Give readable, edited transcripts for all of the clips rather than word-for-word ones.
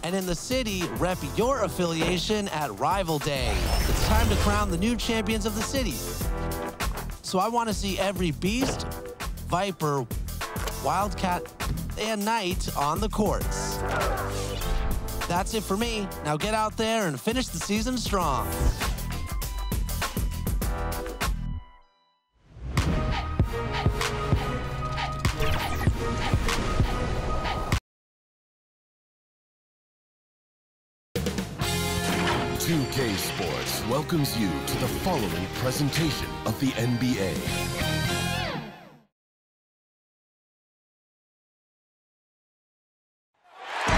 And in the city, rep your affiliation at Rival Day. It's time to crown the new champions of the city. So I want to see every Beast, Viper, Wildcat, and Knight on the courts. That's it for me. Now get out there and finish the season strong. K Sports welcomes you to the following presentation of the NBA.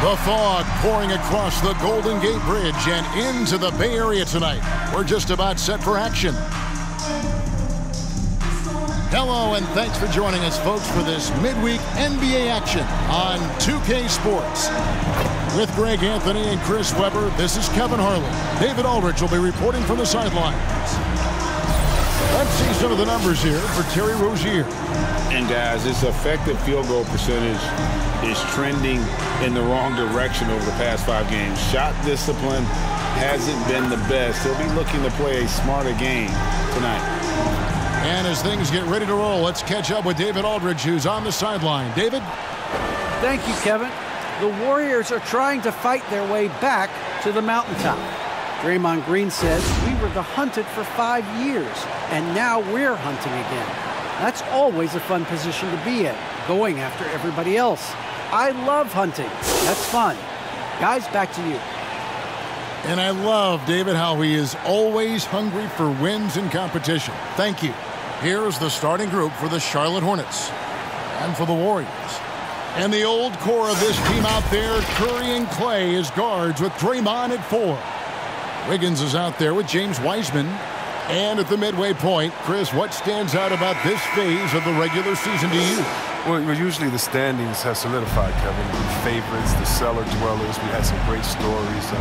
The fog pouring across the Golden Gate Bridge and into the Bay Area tonight. We're just about set for action. Hello and thanks for joining us, folks, for this midweek NBA action on 2K Sports. With Greg Anthony and Chris Webber, this is Kevin Harlan. David Aldridge will be reporting from the sidelines. Let's see some of the numbers here for Terry Rozier. And guys, this effective field goal percentage is trending in the wrong direction over the past 5 games. Shot discipline hasn't been the best. He'll be looking to play a smarter game tonight. And as things get ready to roll, let's catch up with David Aldridge, who's on the sideline. David? Thank you, Kevin. The Warriors are trying to fight their way back to the mountaintop. Draymond Green says, "We were the hunted for 5 years, and now we're hunting again." That's always a fun position to be in, going after everybody else. I love hunting. That's fun. Guys, back to you. And I love, David, how he is always hungry for wins in competition. Thank you. Here's the starting group for the Charlotte Hornets and for the Warriors. And the old core of this team out there, Curry and Clay as guards with Draymond at 4. Wiggins is out there with James Wiseman. And at the midway point, Chris, what stands out about this phase of the regular season to you? Well, usually the standings have solidified, Kevin. The favorites, the cellar dwellers. We had some great stories.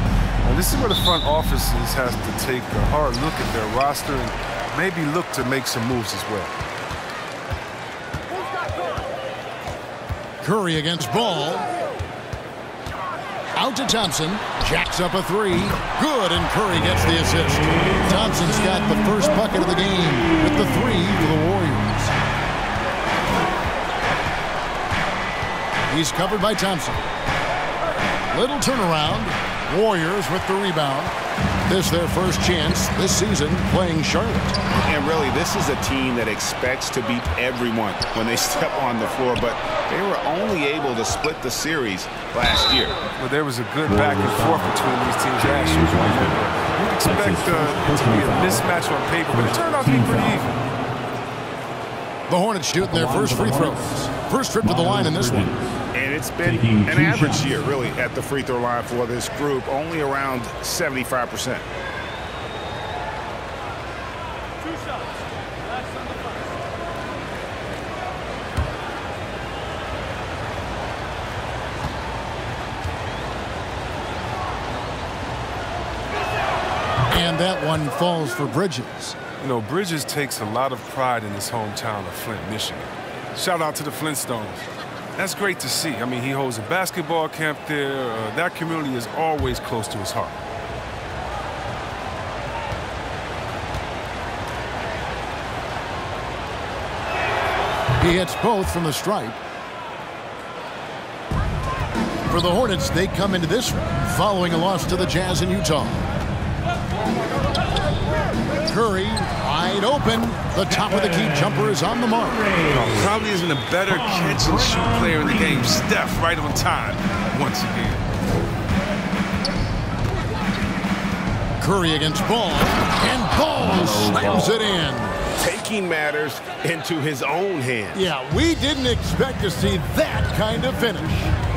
And this is where the front offices has to take a hard look at their roster and maybe look to make some moves as well. Curry against Ball. Out to Thompson. Jacks up a 3. Good, and Curry gets the assist. Thompson's got the first bucket of the game with the 3 for the Warriors. He's covered by Thompson. Little turnaround. Warriors with the rebound. This their first chance this season playing Charlotte. And really, this is a team that expects to beat everyone when they step on the floor, but they were only able to split the series last year. Well, there was a good back and forth between these teams last year. You'd expect it to be a mismatch on paper, but it turned out to be pretty even. The Hornets shooting their first free throws. First trip to the line in this one. And it's been an average year, really, at the free throw line for this group, only around 75%. And that one falls for Bridges. You know, Bridges takes a lot of pride in his hometown of Flint, Michigan. Shout out to the Flintstones. That's great to see. I mean, he holds a basketball camp there. That community is always close to his heart. He hits both from the stripe. For the Hornets, they come into this one following a loss to the Jazz in Utah. Curry, wide open. The top of the key jumper is on the mark. Probably isn't a better catch and shoot player in the game. Steph right on time once again. Curry against Ball, and Ball slams it in. Taking matters into his own hands. Yeah, we didn't expect to see that kind of finish.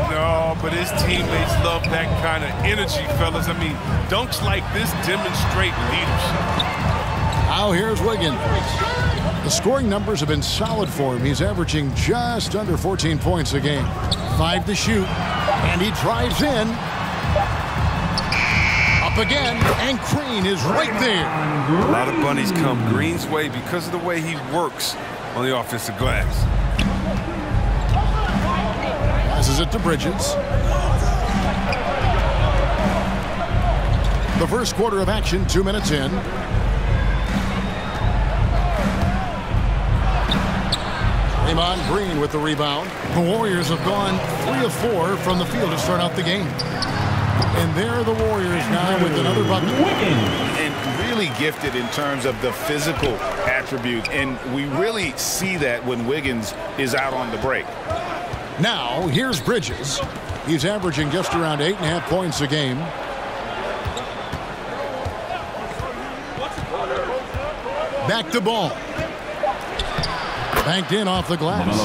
No, but his teammates love that kind of energy, fellas. I mean, dunks like this demonstrate leadership. Now here's Wiggins. The scoring numbers have been solid for him. He's averaging just under 14 points a game. 5 to shoot, and he drives in. Up again, and Green is right there. A lot of bunnies come Green's way because of the way he works on the offensive glass. Passes it to Bridges. The first quarter of action, 2 minutes in. Draymond Green with the rebound. The Warriors have gone 3 of 4 from the field to start out the game. And there are the Warriors now with another bucket. And really gifted in terms of the physical attribute. And we really see that when Wiggins is out on the break. Now, here's Bridges. He's averaging just around 8.5 points a game. Back to Ball. Banked in off the glass.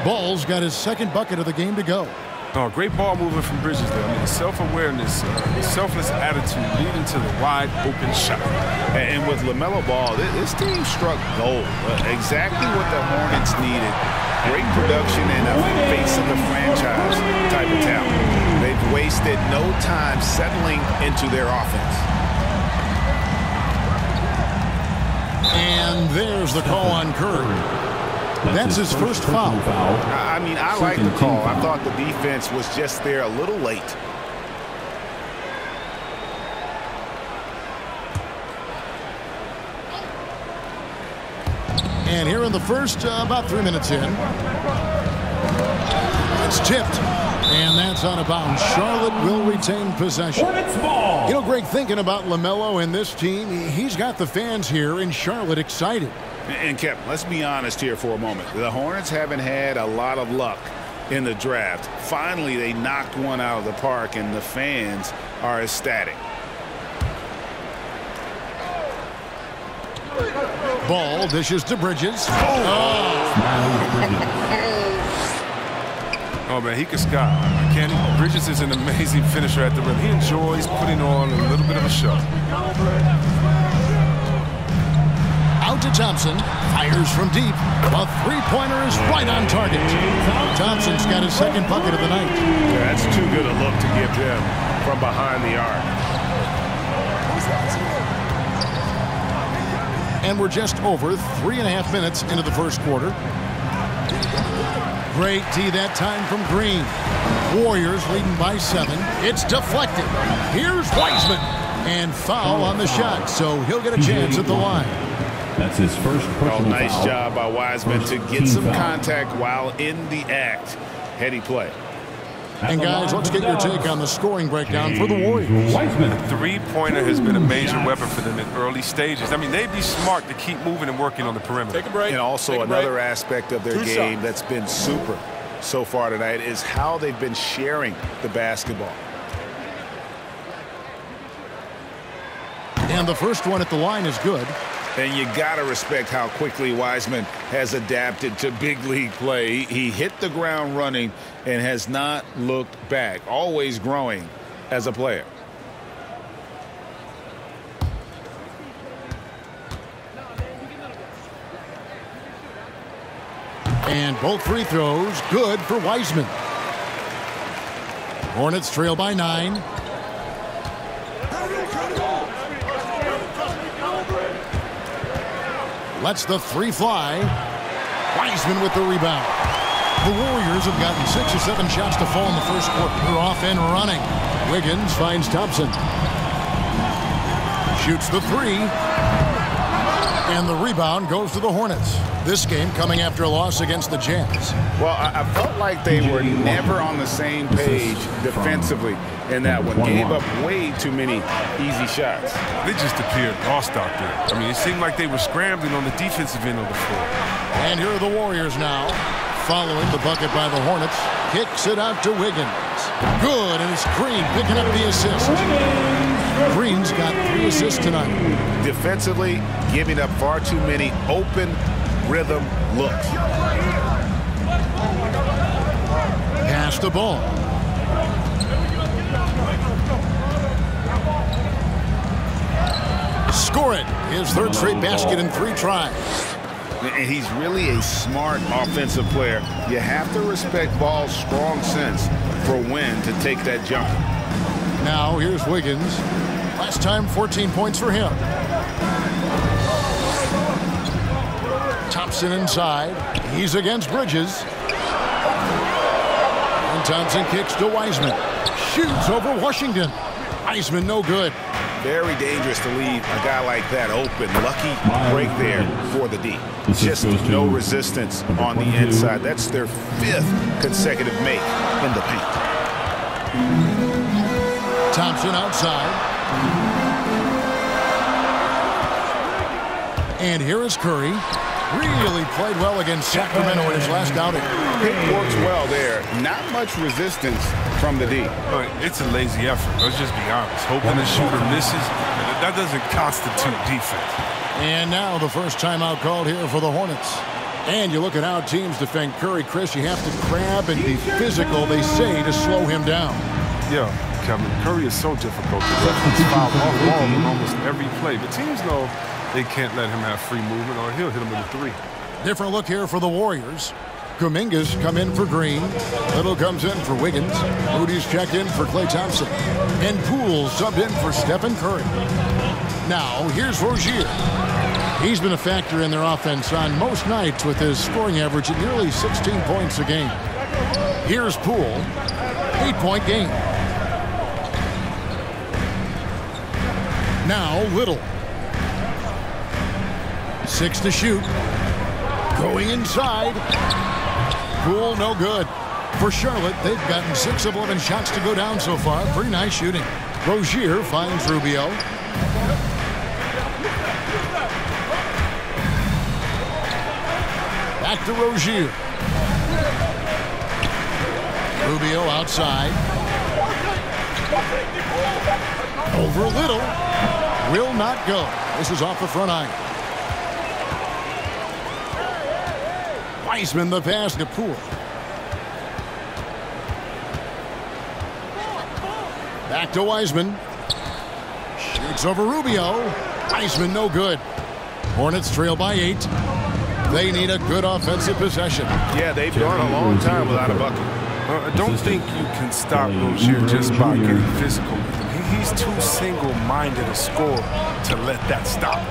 Ball's got his second bucket of the game to go. Oh, great ball movement from Bridges there. I mean, self-awareness, selfless attitude leading to the wide open shot. And with LaMelo Ball, this team struck gold. Exactly what the Hornets needed. Great production and a face of the franchise type of talent. They've wasted no time settling into their offense. And there's the call on Curry. That's his first foul. I mean, I like the call. I thought the defense was just there a little late. And here in the first, about 3 minutes in. It's tipped. And that's out of bounds. Charlotte will retain possession. You know, Greg, thinking about LaMelo and this team, he's got the fans here in Charlotte excited. And Kevin, let's be honest here for a moment. The Hornets haven't had a lot of luck in the draft. Finally, they knocked one out of the park, and the fans are ecstatic. Ball dishes to Bridges. Oh, man, he can sky. Can't he? Bridges is an amazing finisher at the rim. He enjoys putting on a little bit of a show. Out to Thompson. Fires from deep. A three-pointer is right on target. Thompson's got his second bucket of the night. Yeah, that's too good a look to give him from behind the arc. And we're just over 3.5 minutes into the first quarter. Great D that time from Green. Warriors leading by 7. It's deflected. Here's Wiseman. And foul on the shot, so he'll get a chance at the line. That's his first personal nice foul. job by Wiseman to get some contact while in the act. Heady play. And guys, let's get your take on the scoring breakdown for the Warriors. The three-pointer has been a major weapon for them in early stages. I mean, they'd be smart to keep moving and working on the perimeter. Take a break. And also another aspect of their game that's been super so far tonight is how they've been sharing the basketball. And the first one at the line is good. And you got to respect how quickly Wiseman has adapted to big league play. He hit the ground running and has not looked back, always growing as a player. And both free throws good for Wiseman. Hornets trail by 9. Lets the three fly. Wiseman with the rebound. The Warriors have gotten 6 or 7 shots to fall in the first quarter. They're off and running. Wiggins finds Thompson. Shoots the 3. And the rebound goes to the Hornets. This game coming after a loss against the Jazz. Well, I felt like they were never on the same page defensively in that one. Gave up way too many easy shots. They just appeared lost out there. I mean, it seemed like they were scrambling on the defensive end of the floor. And here are the Warriors now. Following the bucket by the Hornets. Kicks it out to Wiggins. Good, and it's Green picking up the assist. Green's got 3 assists tonight. Defensively, giving up far too many open rhythm looks. Pass the ball. Score it. His third straight basket in 3 tries. And he's really a smart offensive player. You have to respect Ball's strong sense for when to take that jump. Now here's Wiggins. Last time 14 points for him. Thompson inside. He's against Bridges. And Thompson kicks to Wiseman. Shoots over Washington. Wiseman no good. Very dangerous to leave a guy like that open. Lucky break there for the D. Just no resistance on the inside. That's their 5th consecutive make in the paint. Thompson outside. And here is Curry. Really played well against Sacramento in his last outing. It works well there. Not much resistance from the D. It's a lazy effort. Let's just be honest. Hoping the shooter misses, that doesn't constitute defense. And now the first timeout called here for the Hornets. And you look at how teams defend Curry, Chris. You have to grab and be physical, they say, to slow him down. Yeah, Kevin, Curry is so difficult to defend. He's fouled off ball in almost every play. But teams know they can't let him have free movement or he'll hit him with a 3. Different look here for the Warriors. Kuminga's come in for Green. Little comes in for Wiggins. Moody's checked in for Klay Thompson. And Poole subbed in for Stephen Curry. Now, here's Rozier. He's been a factor in their offense on most nights with his scoring average at nearly 16 points a game. Here's Poole. 8-point game. Now, Little. 6 to shoot. Going inside. Poole, no good. For Charlotte, they've gotten 6 of 11 shots to go down so far. Pretty nice shooting. Rozier finds Rubio. Back to Rozier. Rubio outside. Over Little. Will not go. This is off the front iron. Wiseman the pass to Poole. Back to Wiseman. Shoots over Rubio. Wiseman no good. Hornets trail by 8. They need a good offensive possession. Yeah, they've gone a long time without a bucket. I don't think you can stop Rozier just by getting physical with him. He's too single-minded a scorer to let that stop.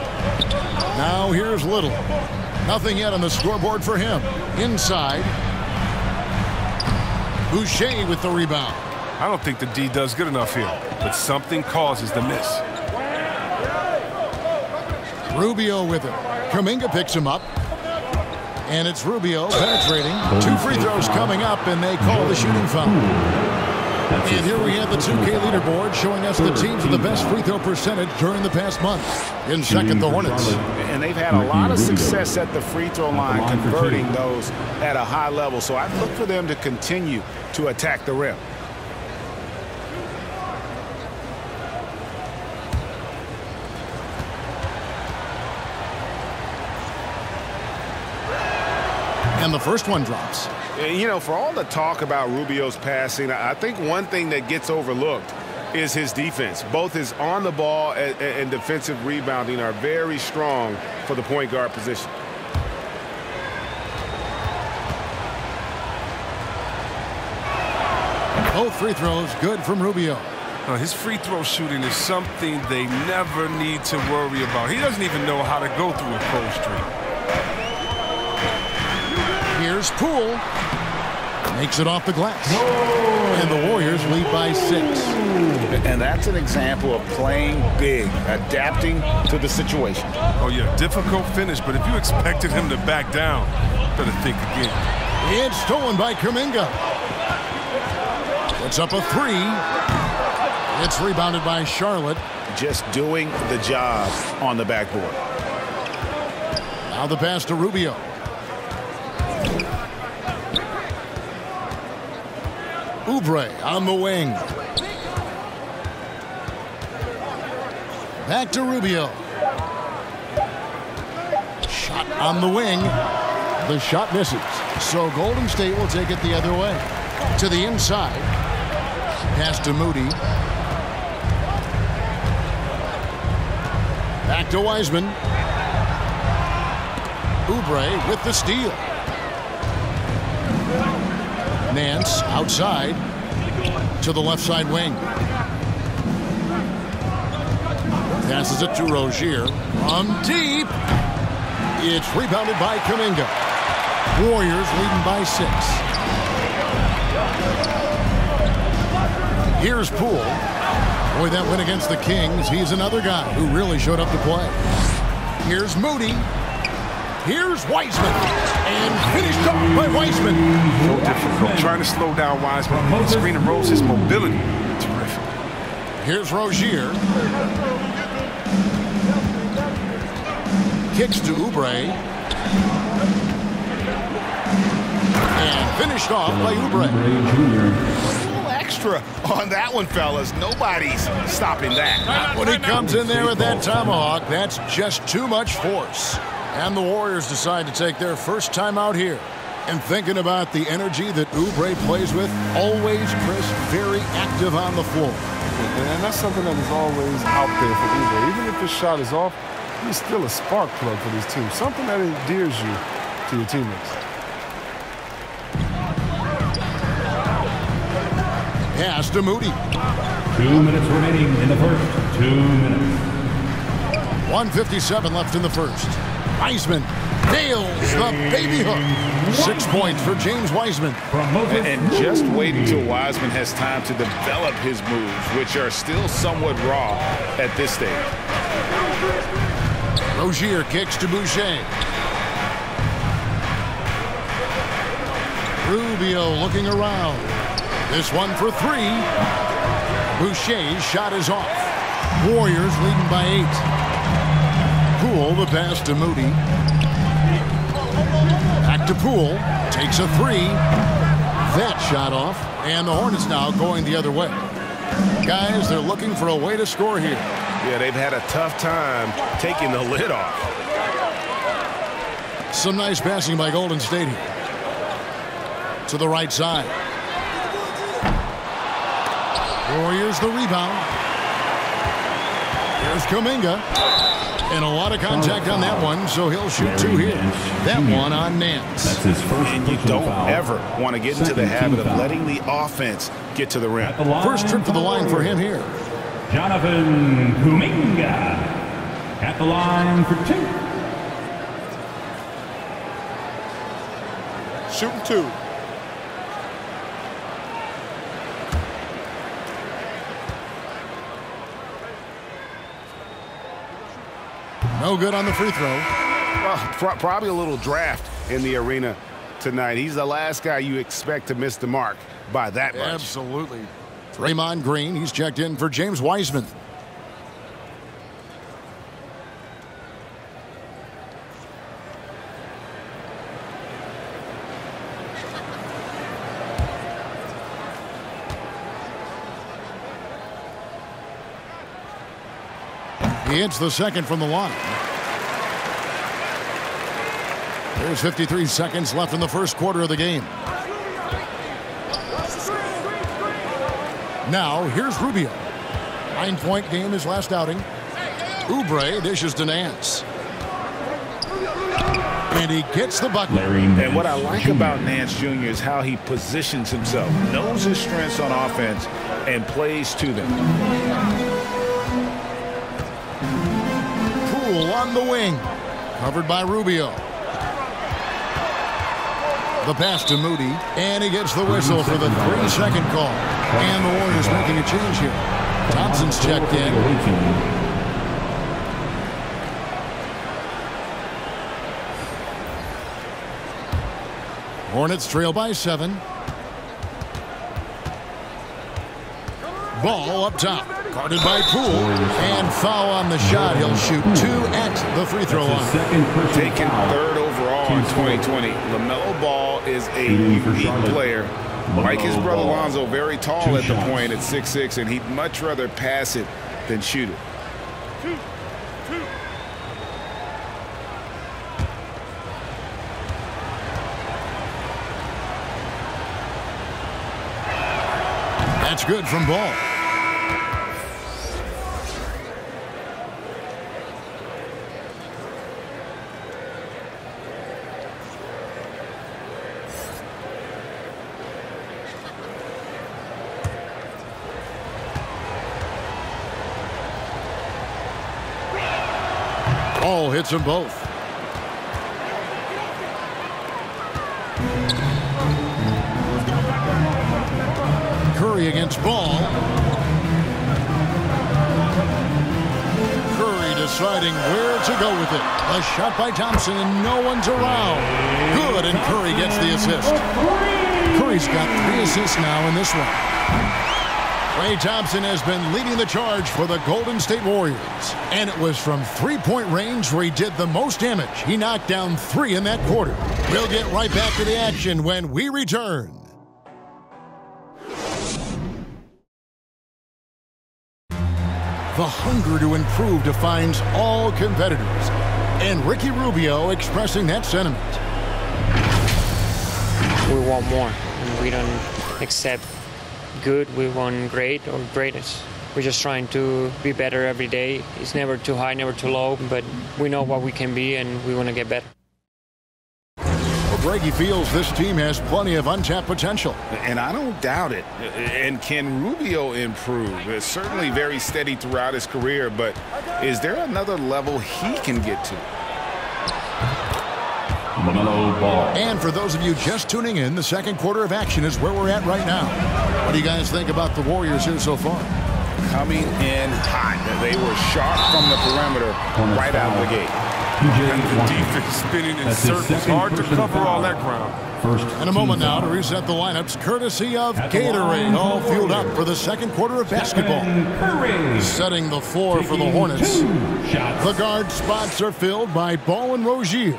Now here's Little. Nothing yet on the scoreboard for him. Inside. Boucher with the rebound. I don't think the D does good enough here, but something causes the miss. Rubio with it. Kuminga picks him up. And it's Rubio penetrating. 2 free throws coming up, and they call the shooting foul. And here we have the 2K leaderboard showing us the teams with the best free throw percentage during the past month. In second, the Hornets. And they've had a lot of success at the free throw line, converting those at a high level. So I'd look for them to continue to attack the rim. And the first one drops. You know, for all the talk about Rubio's passing, I think one thing that gets overlooked is his defense. Both his on the ball and defensive rebounding are very strong for the point guard position. Both free throws good from Rubio. His free throw shooting is something they never need to worry about. He doesn't even know how to go through a cold streak. Here's Poole. Makes it off the glass. And the Warriors lead by 6. And that's an example of playing big, adapting to the situation. Oh, yeah, difficult finish, but if you expected him to back down, better think again. It's stolen by Kuminga. Puts up a 3. It's rebounded by Charlotte. Just doing the job on the backboard. Now the pass to Rubio. Oubre on the wing. Back to Rubio. Shot on the wing. The shot misses. So Golden State will take it the other way. To the inside. Pass to Moody. Back to Wiseman. Oubre with the steal. Nance outside to the left side wing. Passes it to Rozier from deep. It's rebounded by Kuminga. Warriors leading by 6. Here's Poole. Boy, that win against the Kings, he's another guy who really showed up to play. Here's Moody. Here's Wiseman. And finished off by Wiseman. So difficult. Trying to slow down Wiseman. Screen and rolls, his mobility. Terrific. Here's Rozier. Kicks to Oubre. And finished off by Oubre. Extra on that one, fellas. Nobody's stopping that. When he comes in there with that tomahawk, that's just too much force. And the Warriors decide to take their first time out here. And thinking about the energy that Oubre plays with, always, Chris, very active on the floor. And that's something that is always out there for Oubre. Even if his shot is off, he's still a spark plug for this team. Something that endears you to your teammates. Pass to Moody. 2 minutes remaining in the first. 2 minutes. 1:57 left in the first. Wiseman nails the baby hook. 6 points for James Wiseman. And just wait until Wiseman has time to develop his moves, which are still somewhat raw at this stage. Rozier kicks to Boucher. Rubio looking around. This one for three. Boucher's shot is off. Warriors leading by 8. Poole, the pass to Moody. Back to Poole. Takes a 3. That shot off. And the Hornets now going the other way. Guys, they're looking for a way to score here. Yeah, they've had a tough time taking the lid off. Some nice passing by Golden State here. To the right side. Warriors the rebound. Here's Kuminga. And a lot of contact on that one, so he'll shoot 2 here. That one on Nance. That's his first. And you don't ever want to get into the habit of letting the offense get to the rim. First trip to the line for him here. Jonathan Kuminga at the line for 2. Shooting 2. No good on the free throw. Well, probably a little draft in the arena tonight. He's the last guy you expect to miss the mark by that much. Absolutely. Draymond Green, he's checked in for James Wiseman. He hits the second from the line. There's 53 seconds left in the first quarter of the game. Now, here's Rubio. 9-point game his last outing. Oubre dishes to Nance. And he gets the bucket. And what I like about Nance Jr. is how he positions himself, knows his strengths on offense, and plays to them. Poole on the wing. Covered by Rubio. The pass to Moody. And he gets the whistle for the 3-second call. And the Warriors making a change here. Thompson's checked in. Hornets trail by 7. Ball up top. Guarded by Poole. And foul on the shot. He'll shoot 2 at the free throw line. Taken 3rd overall in 2020. LaMelo Ball is a unique player. Like his brother Lonzo, very tall at the point at 6'6", and he'd much rather pass it than shoot it. That's good from Ball. Ball hits them both. Curry against Ball. deciding where to go with it. A shot by Thompson, and no one's around. Good, and Curry gets the assist. Curry's got 3 assists now in this one. Klay Thompson has been leading the charge for the Golden State Warriors. And it was from three-point range where he did the most damage. He knocked down 3 in that quarter. We'll get right back to the action when we return. The hunger to improve defines all competitors. And Ricky Rubio expressing that sentiment. We want more. We don't accept good, we want great or greatest. We're just trying to be better every day. It's never too high, never too low, but we know what we can be and we want to get better. Well, Greg, he feels this team has plenty of untapped potential. And I don't doubt it. And can Rubio improve? It's certainly very steady throughout his career, but is there another level he can get to? And for those of you just tuning in, the second quarter of action is where we're at right now. What do you guys think about the Warriors here so far? Coming in hot. They were sharp from the perimeter right out of the gate. The defense spinning in circles. Hard to cover all that ground. In a moment now to reset the lineups, courtesy of Gatorade, all fueled up for the second quarter of basketball. Setting the floor for the Hornets. The guard spots are filled by Ball and Rozier.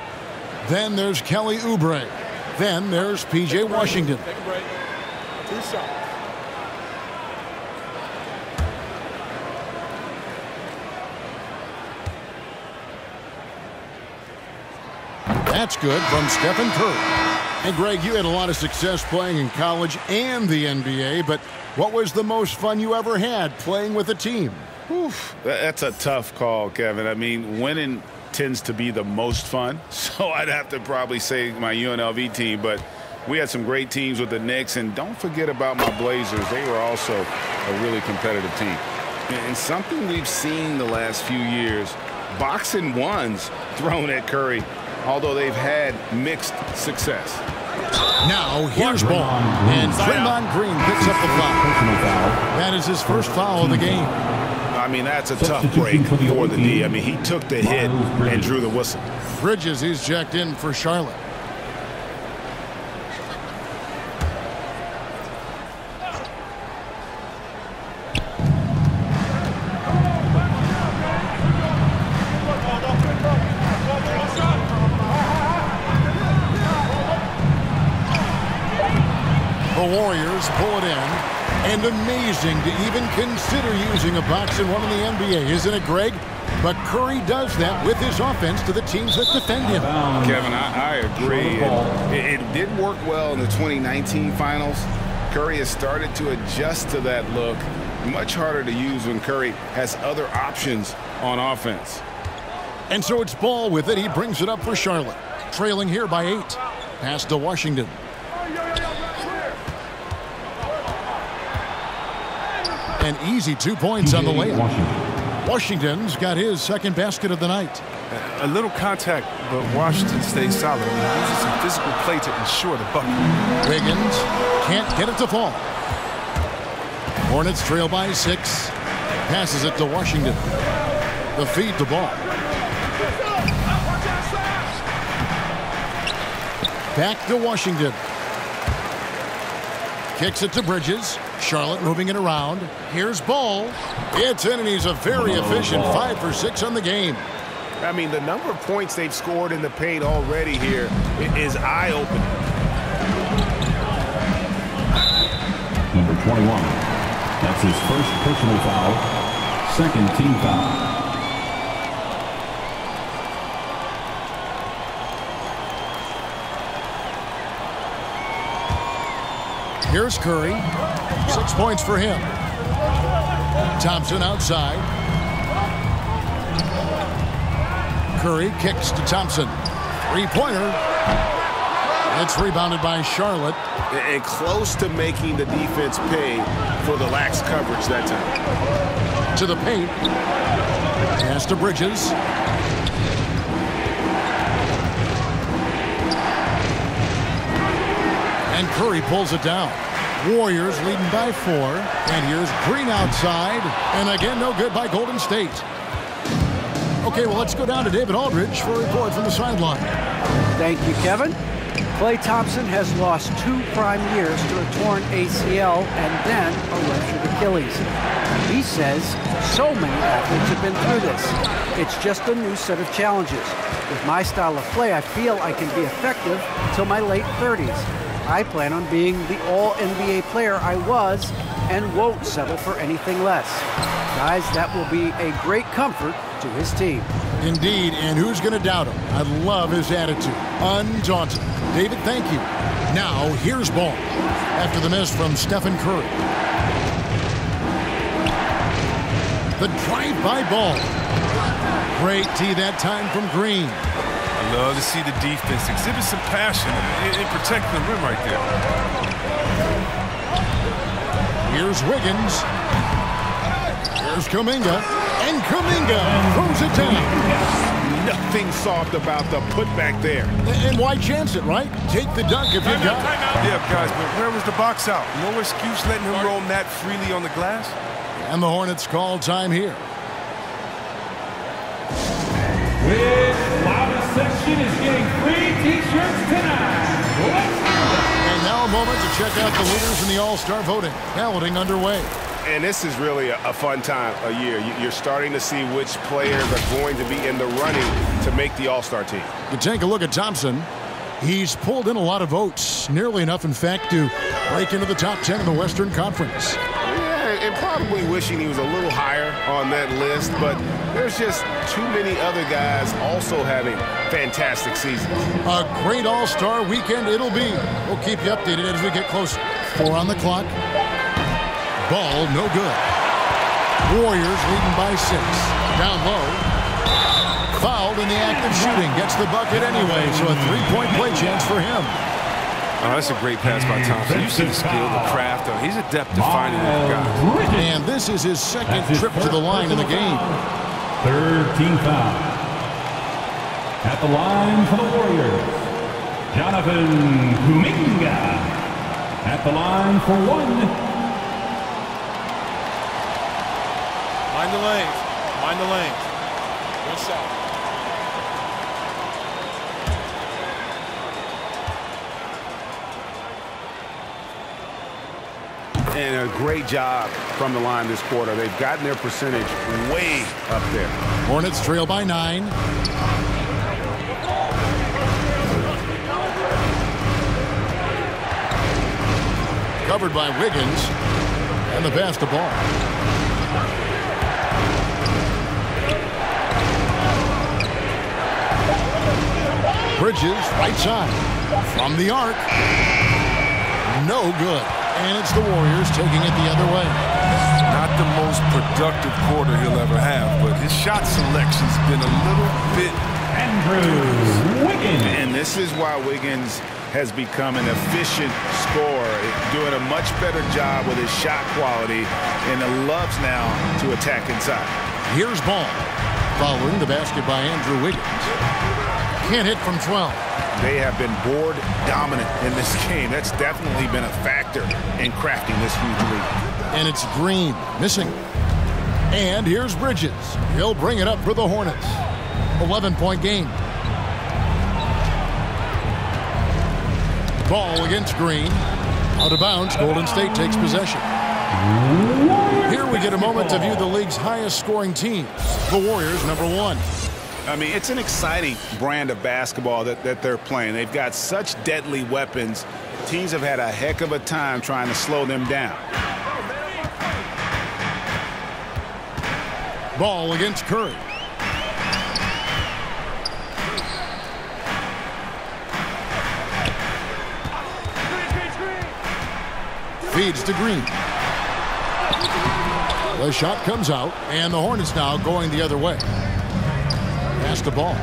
Then there's Kelly Oubre. Then there's P.J. Washington. Take a break. 2 shots. That's good from Stephen Curry. And Greg, you had a lot of success playing in college and the NBA, but what was the most fun you ever had playing with a team? Oof, that's a tough call, Kevin. I mean, winning tends to be the most fun, so I'd have to probably say my UNLV team, but we had some great teams with the Knicks, and don't forget about my Blazers. They were also a really competitive team. And something we've seen the last few years, boxing ones thrown at Curry, although they've had mixed success. Now here's Ball, and Draymond Green picks up the foul. That is his first foul of the game. I mean, that's a tough break for the D. I mean, he took the hit and drew the whistle. Bridges, he's checked in for Charlotte. The Warriors pull it in. And amazing to even consider using a boxing one in the NBA, isn't it, Greg? But Curry does that with his offense to the teams that defend him. Kevin, I agree. It did work well in the 2019 finals. Curry has started to adjust to that look. Much harder to use when Curry has other options on offense. And so it's Ball with it. He brings it up for Charlotte. Trailing here by 8. Pass to Washington. An easy 2 points on the layup. Washington's got his second basket of the night. A little contact, but Washington stays solid. This is some physical play to ensure the bucket. Wiggins can't get it to fall. Hornets trail by 6. Passes it to Washington. The feed to Ball. Back to Washington. Kicks it to Bridges. Charlotte moving it around. Here's Ball. It's in, and he's a very efficient 5 for 6 on the game. I mean, the number of points they've scored in the paint already here is eye-opening. Number 21. That's his first personal foul. Second team foul. Here's Curry. 6 points for him. Thompson outside. Curry kicks to Thompson. 3-pointer. It's rebounded by Charlotte. And close to making the defense pay for the lax coverage that time. To the paint. Pass to Bridges. And Curry pulls it down. Warriors leading by 4. And here's Green outside. And again, no good by Golden State. Okay, well, let's go down to David Aldridge for a report from the sideline. Thank you, Kevin. Klay Thompson has lost 2 prime years to a torn ACL and then a ruptured Achilles. He says so many athletes have been through this. It's just a new set of challenges. With my style of play, I feel I can be effective until my late 30s. I plan on being the all-NBA player I was and won't settle for anything less. Guys, that will be a great comfort to his team. Indeed, and who's going to doubt him? I love his attitude. Undaunted. David, thank you. Now, here's Ball. After the miss from Stephen Curry. The drive-by Ball. Great tee that time from Green. I love to see the defense exhibit some passion in protecting the rim right there. Here's Wiggins. Here's Kuminga. And Kuminga throws it down. Nothing soft about the putback there. And why chance it, right? Take the dunk if you got it. Yeah, guys, but where was the box out? No excuse letting him roam that freely on the glass. And the Hornets call time here. With loudest section is getting free T-shirts tonight. And now a moment to check out the leaders in the All-Star voting. Balloting underway. And this is really a fun time of year. You're starting to see which players are going to be in the running to make the All-Star team. You take a look at Thompson. He's pulled in a lot of votes. Nearly enough, in fact, to break into the top 10 in the Western Conference. Yeah, and probably wishing he was a little higher on that list, but there's just too many other guys also having fantastic seasons. A great All-Star weekend it'll be. We'll keep you updated as we get closer. 4 on the clock. Ball, no good. Warriors leading by 6. Down low. Fouled in the act of shooting. Gets the bucket anyway, so a 3-point play chance for him. Oh, that's a great pass by Thompson. You see the skill, the craft. He's adept at finding the guy. And this is his second trip to the line in the game. 13 foul. At the line for the Warriors, Jonathan Kuminga. At the line for 1. Mind the lanes. Mind the lanes. One shot. And a great job from the line this quarter. They've gotten their percentage way up there. Hornets trail by 9. Covered by Wiggins. And the pass to Ball. Bridges, right side. From the arc. No good. And it's the Warriors taking it the other way. Not the most productive quarter he'll ever have, but his shot selection's been a little bit... Andrew Wiggins. And this is why Wiggins has become an efficient scorer, doing a much better job with his shot quality, and loves now to attack inside. Here's Ball. Following the basket by Andrew Wiggins. Can't hit from 12. They have been board dominant in this game. That's definitely been a factor in crafting this huge lead. And it's Green missing. And here's Bridges. He'll bring it up for the Hornets. 11-point game. Ball against Green. Out of bounds. Golden State takes possession. Here we get a moment to view the league's highest scoring teams. The Warriors, number 1. I mean, it's an exciting brand of basketball that they're playing. They've got such deadly weapons. Teams have had a heck of a time trying to slow them down. Ball against Curry. Feeds to Green. The shot comes out, and the Hornets now going the other way. Pass the Ball.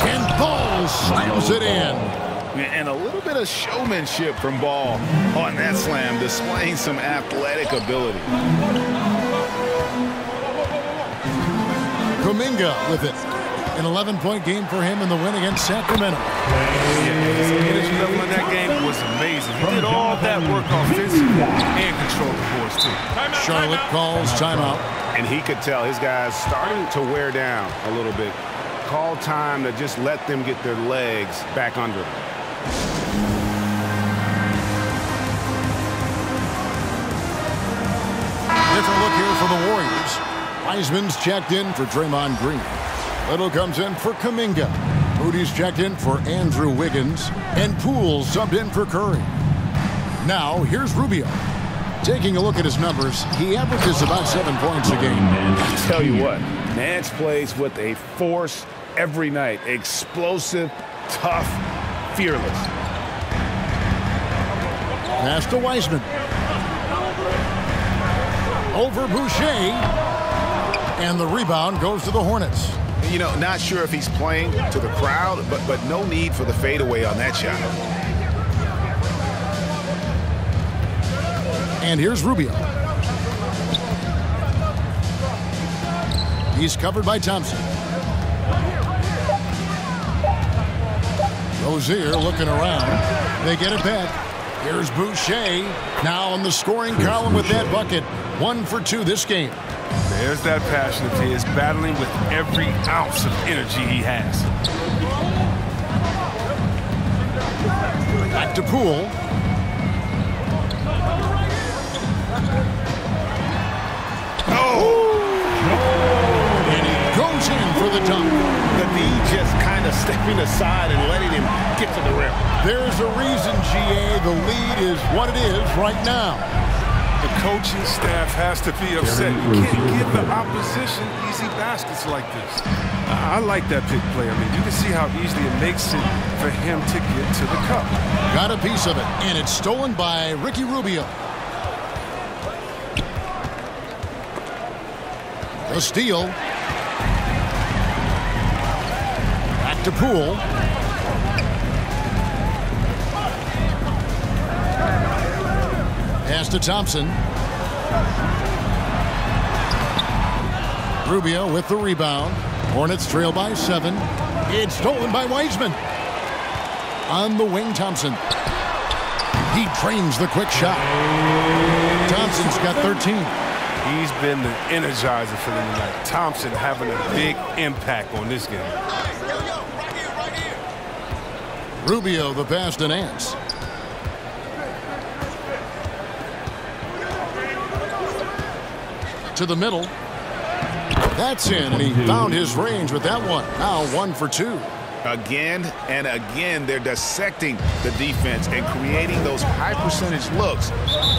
And Ball slams it in. And a little bit of showmanship from Ball on that slam, displaying some athletic ability. Kuminga with it. An 11-point game for him in the win against Sacramento. His energy level in that game was amazing. He did all that work offensively and controlled the boards, too. Charlotte calls timeout. And he could tell his guys starting to wear down a little bit. Call time to just let them get their legs back under them. Different look here for the Warriors. Wiseman's checked in for Draymond Green. Little comes in for Kuminga. Moody's checked in for Andrew Wiggins. And Poole subbed in for Curry. Now, here's Rubio. Taking a look at his numbers, he averages about 7 points a game. I tell you what, Nance plays with a force every night. Explosive, tough, fearless. Pass to Wiseman. Over Boucher. And the rebound goes to the Hornets. You know, not sure if he's playing to the crowd, but no need for the fadeaway on that shot. And here's Rubio. He's covered by Thompson. Rozier looking around. They get it back. Here's Boucher. Now on the scoring column with that bucket. 1 for 2 this game. There's that passion of his, battling with every ounce of energy he has. Back to Poole. And he goes in for the dunk. The D just kind of stepping aside and letting him get to the rim. There's a reason, GA, the lead is what it is right now. The coaching staff has to be upset. You can't give the opposition easy baskets like this. I like that pick play. I mean, you can see how easily it makes it for him to get to the cup. Got a piece of it, and it's stolen by Ricky Rubio. The steal. Back to Poole. Pass to Thompson. Rubio with the rebound. Hornets trail by 7. It's stolen by Wiseman. On the wing, Thompson. He drains the quick shot. Thompson's got 13. He's been the energizer for them tonight. Thompson having a big impact on this game. Rubio the pass to Nance. To the middle. That's in, and he found his range with that one. Now 1 for 2. Again and again, they're dissecting the defense and creating those high percentage looks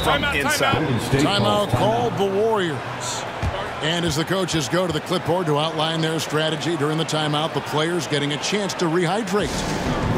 from inside. Timeout called the Warriors. And as the coaches go to the clipboard to outline their strategy during the timeout, the players getting a chance to rehydrate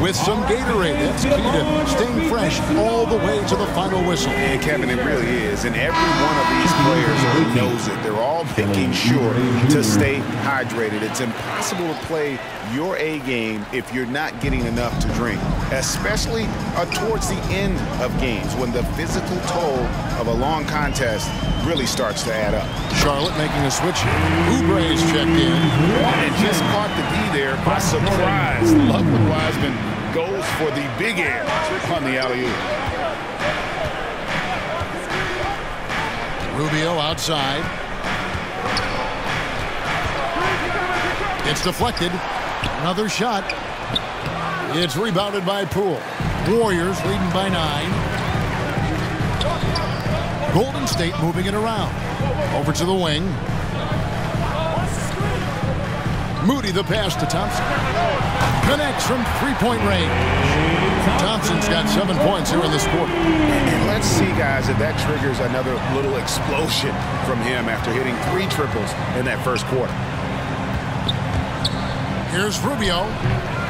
with some Gatorade. That's key to staying fresh all the way to the final whistle. And Kevin, it really is. And every one of these players knows it. They're all making sure to stay hydrated. It's impossible to play your A game if you're not getting enough to drink, especially towards the end of games when the physical toll of a long contest really starts to add up. Charlotte making a switch here. Oubre's checked in. And just caught the D there by surprise. Luckily, Wiseman goes for the big air on the alley-oop. Rubio outside. It's deflected. Another shot. It's rebounded by Poole. Warriors leading by 9. Golden State moving it around. Over to the wing. Moody the pass to Thompson. Connects from three-point range. Thompson's got 7 points here in this quarter. And let's see, guys, if that triggers another little explosion from him after hitting 3 triples in that first quarter. Here's Rubio.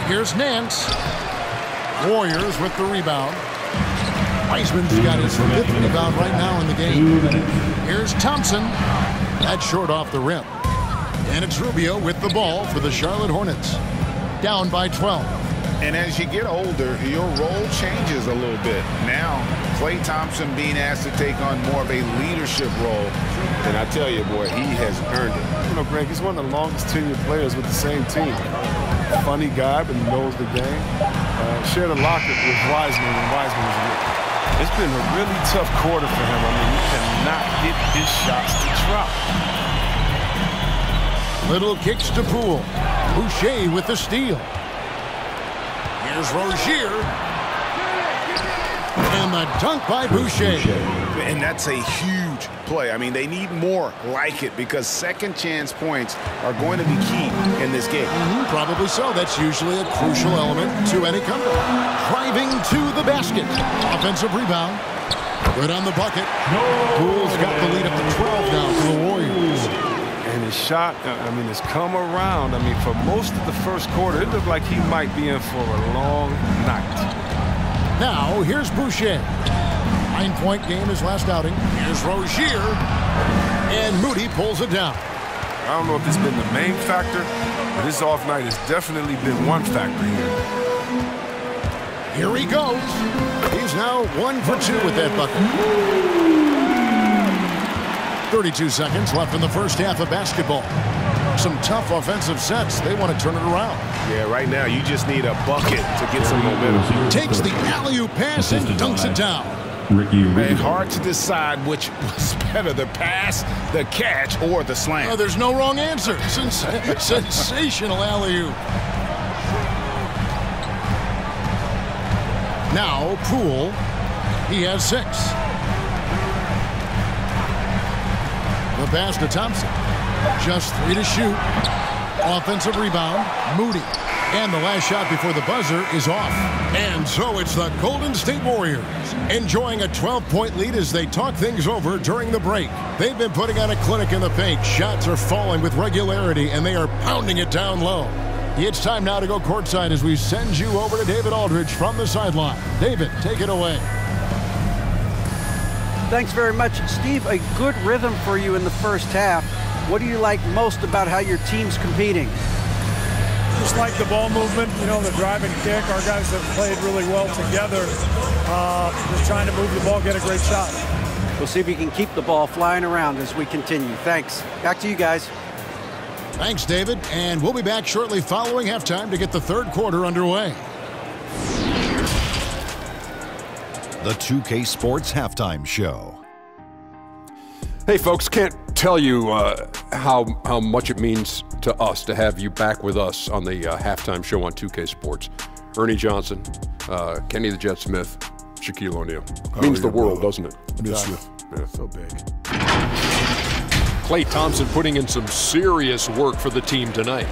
Here's Nance. Warriors with the rebound. Wiseman's got his 5th rebound right now in the game. Here's Thompson. That's short off the rim. And it's Rubio with the ball for the Charlotte Hornets. Down by 12. And as you get older, your role changes a little bit. Now, Klay Thompson being asked to take on more of a leadership role. And I tell you, boy, he has earned it. You know, Greg, he's one of the longest tenured players with the same team. Funny guy, but he knows the game. Shared a locker with Wiseman when Wiseman was with him. It's been a really tough quarter for him. I mean, he cannot get his shots to drop. Little kicks to Poole. Boucher with the steal. Here's Rozier. And the dunk by Boucher. And that's a huge play. I mean, they need more like it because second chance points are going to be key in this game. Probably so. That's usually a crucial element to any comeback. Driving to the basket. Offensive rebound. Good on the bucket. Poole's got the lead up to 12 now for the Warriors. And his shot, I mean, has come around. I mean, for most of the first quarter, it looked like he might be in for a long night. Now, here's Boucher. 9-point game his last outing. Here's Rozier. And Moody pulls it down. I don't know if it's been the main factor, but his off night has definitely been one factor here. Here he goes. He's now 1 for 2 with that bucket. 32 seconds left in the first half of basketball. Some tough offensive sets. They want to turn it around. Yeah, right now you just need a bucket to get some momentum. Takes the alley-oop pass and dunks it down. Man, hard to decide which was better, the pass, the catch, or the slam. Oh, there's no wrong answer. Sensational alley-oop. Now, Poole. He has 6. The pass to Thompson. Just 3 to shoot. Offensive rebound. Moody. And the last shot before the buzzer is off. And so it's the Golden State Warriors enjoying a 12-point lead as they talk things over during the break. They've been putting on a clinic in the paint. Shots are falling with regularity, and they are pounding it down low. It's time now to go courtside as we send you over to David Aldridge from the sideline. David, take it away. Thanks very much, Steve. A good rhythm for you in the first half. What do you like most about how your team's competing? Just like the ball movement, you know, the drive and kick. Our guys have played really well together. Just trying to move the ball, get a great shot. We'll see if you can keep the ball flying around as we continue. Thanks. Back to you guys. Thanks, David. And we'll be back shortly following halftime to get the third quarter underway. The 2K Sports Halftime Show. Hey, folks, can't tell you how much it means to us to have you back with us on the halftime show on 2K Sports. Ernie Johnson, Kenny the Jet Smith, Shaquille O'Neal. Means the world, doesn't it? Yes, Yeah. so big. Klay Thompson putting in some serious work for the team tonight.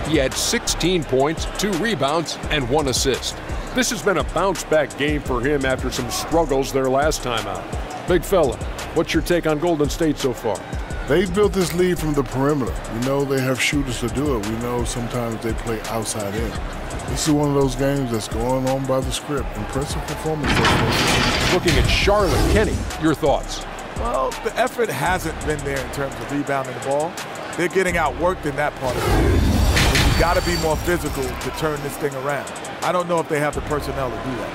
He had 16 points, 2 rebounds, and 1 assist. This has been a bounce-back game for him after some struggles their last time out. Big fella, what's your take on Golden State so far? They've built this lead from the perimeter. We know they have shooters to do it. We know sometimes they play outside in. This is one of those games that's going on by the script. Impressive performance. Looking at Charlotte, Kenny, your thoughts? Well, the effort hasn't been there in terms of rebounding the ball. They're getting outworked in that part of the game. You've got to be more physical to turn this thing around. I don't know if they have the personnel to do that.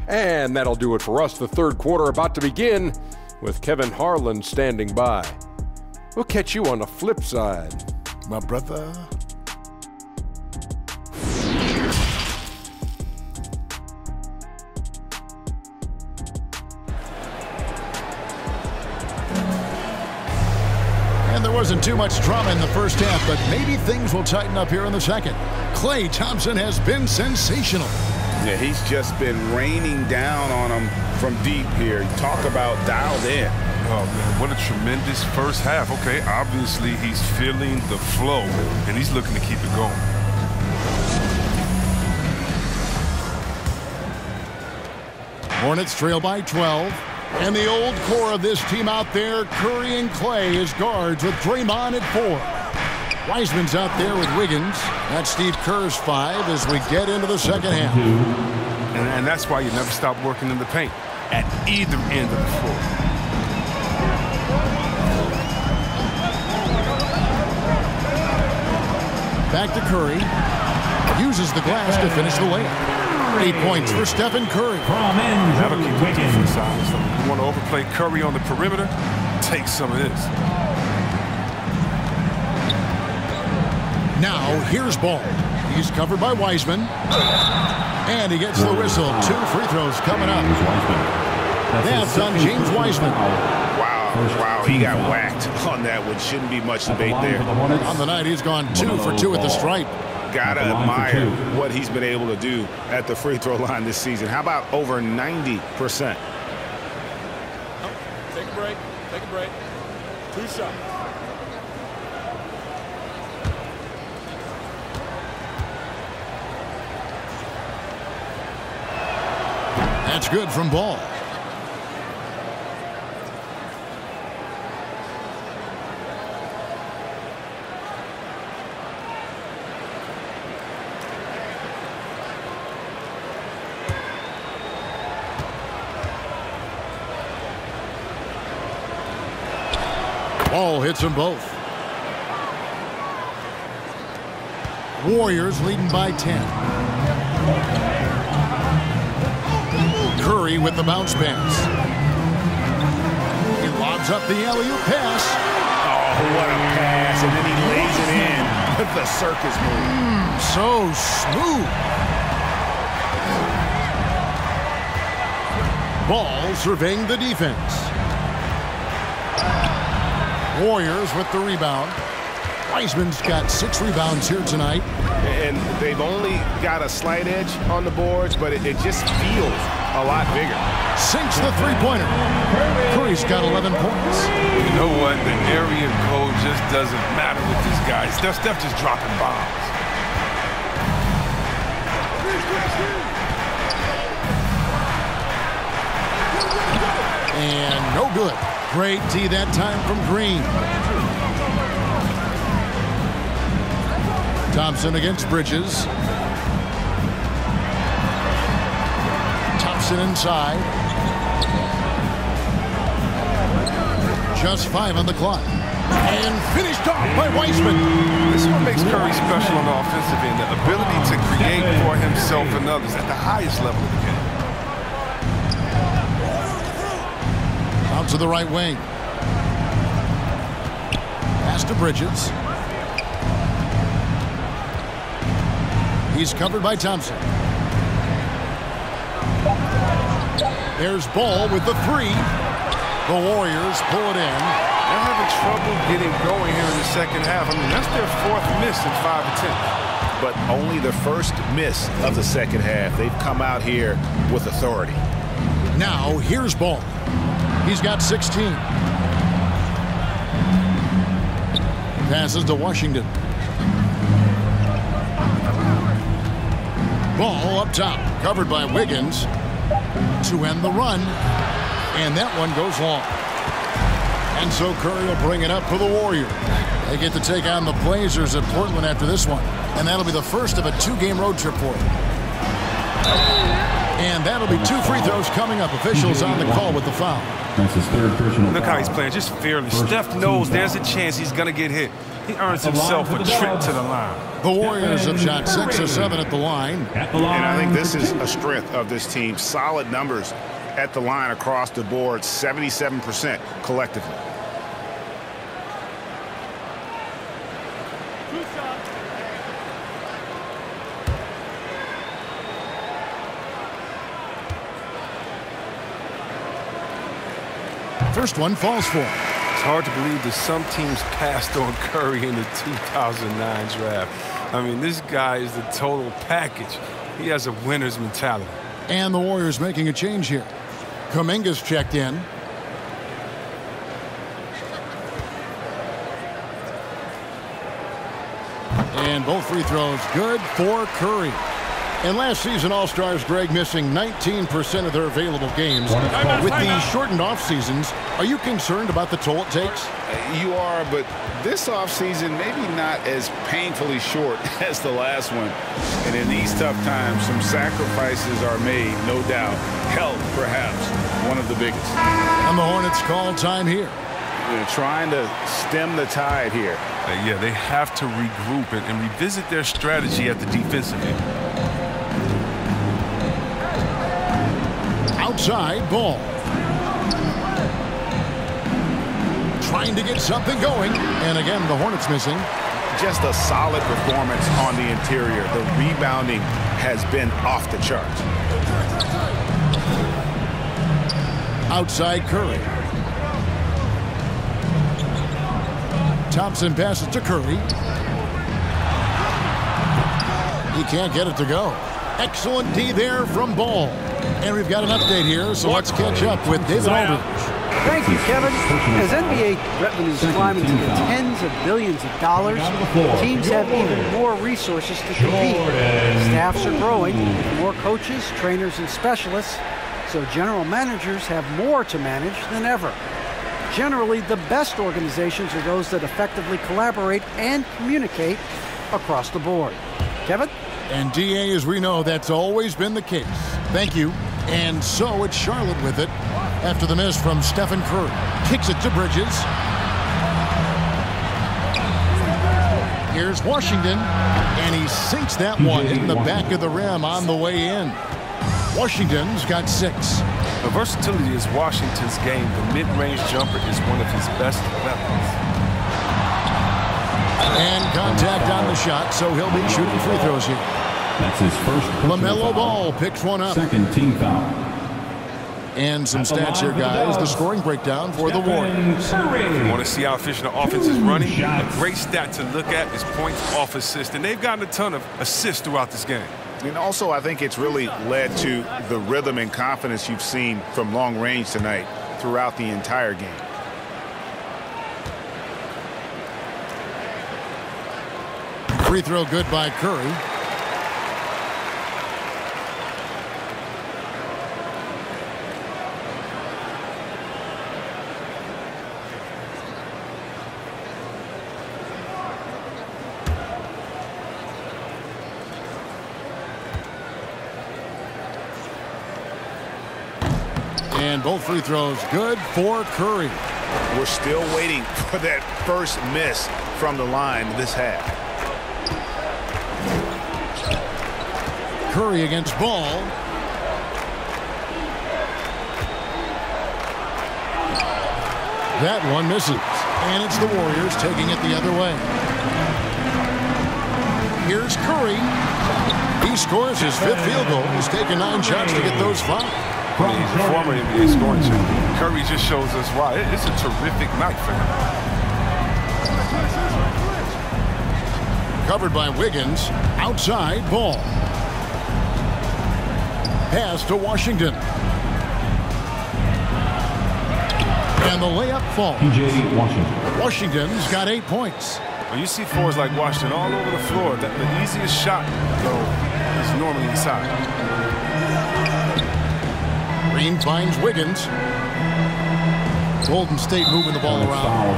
And that'll do it for us. The third quarter about to begin with Kevin Harlan standing by. We'll catch you on the flip side. My brother. And there wasn't too much drama in the first half, but maybe things will tighten up here in the second. Klay Thompson has been sensational. Yeah, he's just been raining down on them from deep here. Talk about dialed in. Oh, man, what a tremendous first half. Okay, obviously he's feeling the flow, and he's looking to keep it going. Hornets trail by 12. And the old core of this team out there, Curry and Klay as guards with Draymond at 4. Wiseman's out there with Wiggins. That's Steve Kerr's 5 as we get into the second half. And that's why you never stop working in the paint at either end of the floor. Back to Curry. Uses the glass to finish the layup. 8 points for Stephen Curry. That'll keep the defense honest. You want to overplay Curry on the perimeter? Take some of this. Now, here's Ball. He's covered by Wiseman. And he gets the whistle. 2 free throws coming up. That's on James Wiseman. Wow. Wow, he got whacked on that one. Shouldn't be much debate there. On the night, he's gone 2 for 2 at the stripe. Gotta admire what he's been able to do at the free throw line this season. How about over 90%? Take a break. Take a break. 2 shots. That's good from Ball. Ball hits them both. Warriors leading by 10. Curry with the bounce pass. He lobs up the alley-oop pass. Oh, what a pass. And then he lays it in with the circus move. So smooth. Ball surveying the defense. Warriors with the rebound. Wiseman's got 6 rebounds here tonight. And they've only got a slight edge on the boards, but it just feels a lot bigger. Sinks the three-pointer. Curry's got 11 points. You know what? The area code just doesn't matter with these guys. Steph just dropping bombs. And no good. Great D that time from Green. Thompson against Bridges. Thompson inside. Just 5 on the clock. And finished off by Wiseman. This is what makes Curry special on the offensive end, the ability to create for himself and others at the highest level of the game. Out to the right wing. Pass to Bridges. He's covered by Thompson. There's Ball with the 3. The Warriors pull it in. They're having trouble getting going here in the second half. I mean, that's their 4th miss in 5 attempts. But only the first miss of the second half. They've come out here with authority. Now, here's Ball. He's got 16. Passes to Washington. Ball up top, covered by Wiggins to end the run. And that one goes long. And so Curry will bring it up for the Warriors. They get to take on the Blazers at Portland after this one. And that'll be the first of a 2-game road trip for them. And that'll be 2 free throws coming up. Officials on the call with the foul. That's his 3rd personal Look foul. how he's playing, just fearless. Steph knows there's a chance he's going to get hit. He earns himself a trip to the line. The Warriors have shot 6 of 7 at the line. And I think this is a strength of this team. Solid numbers at the line across the board, 77% collectively. First one falls for him. It's hard to believe that some teams passed on Curry in the 2009 draft. I mean, this guy is the total package. He has a winner's mentality. And the Warriors making a change here. Kuminga's checked in. And both free throws good for Curry. And last season, All-Stars Greg missing 19% of their available games. With the shortened off seasons, are you concerned about the toll it takes? You are, but this offseason maybe not as painfully short as the last one. And in these tough times, some sacrifices are made, no doubt. Health, perhaps, one of the biggest. And the Hornets call time here. They're trying to stem the tide here. Yeah, they have to regroup and revisit their strategy at the defensive end. Outside Ball. Trying to get something going. And again, the Hornets missing. Just a solid performance on the interior. The rebounding has been off the charts. Outside Curry. Thompson passes to Curry. He can't get it to go. Excellent D there from Ball. And we've got an update here, so let's catch up with David Aldridge. Thank you, Kevin. As NBA revenues climb into the tens of billions of dollars, teams have even more resources to compete. Staffs are growing with more coaches, trainers, and specialists, so general managers have more to manage than ever. Generally, the best organizations are those that effectively collaborate and communicate across the board. Kevin? And DA, as we know, that's always been the case. Thank you. And so it's Charlotte with it after the miss from Stephen Curry. Kicks it to Bridges. Here's Washington, and he sinks that one in the back of the rim on the way in. Washington's got 6. The versatility is Washington's game. The mid-range jumper is one of his best weapons. And contact on the shot, so he'll be shooting free throws here. That's his first LaMelo Ball picks one up. Second team foul. And some stats here, guys. The scoring breakdown for the Warriors. You want to see how efficient the offense is running? A great stat to look at is points off assist, and they've gotten a ton of assists throughout this game. And also, I think it's really led to the rhythm and confidence you've seen from long range tonight throughout the entire game. Free throw good by Curry. And both free throws good for Curry. We're still waiting for that first miss from the line this half. Curry against Ball. That one misses. And it's the Warriors taking it the other way. Here's Curry. He scores his 5th field goal. He's taken 9 shots to get those 5. Former NBA scoring champion. Curry just shows us why. It's a terrific night for him. Covered by Wiggins. Outside Ball. Pass to Washington. And the layup falls. PJ Washington. Washington's got 8 points. When you see forwards like Washington all over the floor, the easiest shot, though, is normally inside. Green finds Wiggins. Golden State moving the ball around. Foul.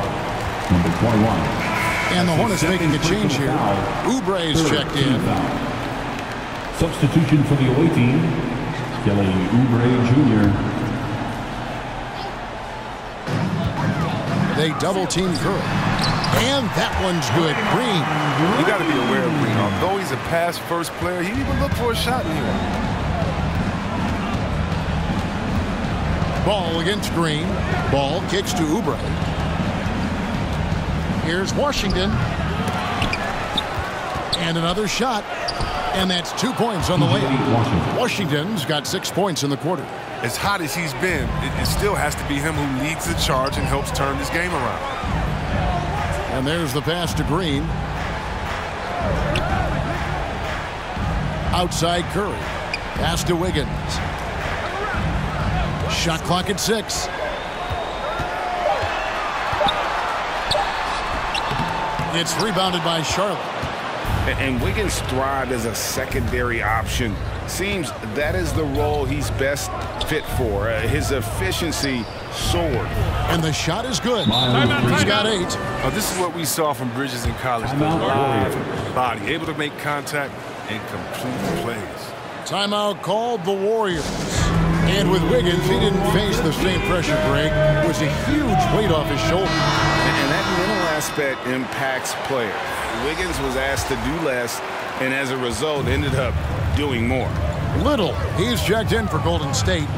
Number 21. And the Hornets making a change here. Oubre's checked in. Substitution for the away team, Kelly Oubre Jr. They double team Curry. And that one's good. Green. You got to be aware of Green. Although he's a pass-first player, he even looked for a shot in here. Ball against Green. Ball kicks to Oubre. Here's Washington. And another shot. And that's 2 points on the layup. Washington's got 6 points in the quarter. As hot as he's been, it still has to be him who leads the charge and helps turn this game around. And there's the pass to Green. Outside Curry. Pass to Wiggins. Shot clock at 6. It's rebounded by Charlotte. And Wiggins thrived as a secondary option. Seems that is the role he's best fit for. His efficiency soared. And the shot is good. He's got 8. Now, this is what we saw from Bridges in college. Live body, able to make contact and complete plays. Timeout called the Warriors. And with Wiggins, he didn't face the same pressure break. It was a huge weight off his shoulder. And that mental aspect impacts players. Wiggins was asked to do less, and as a result, ended up doing more. Little, he's checked in for Golden State.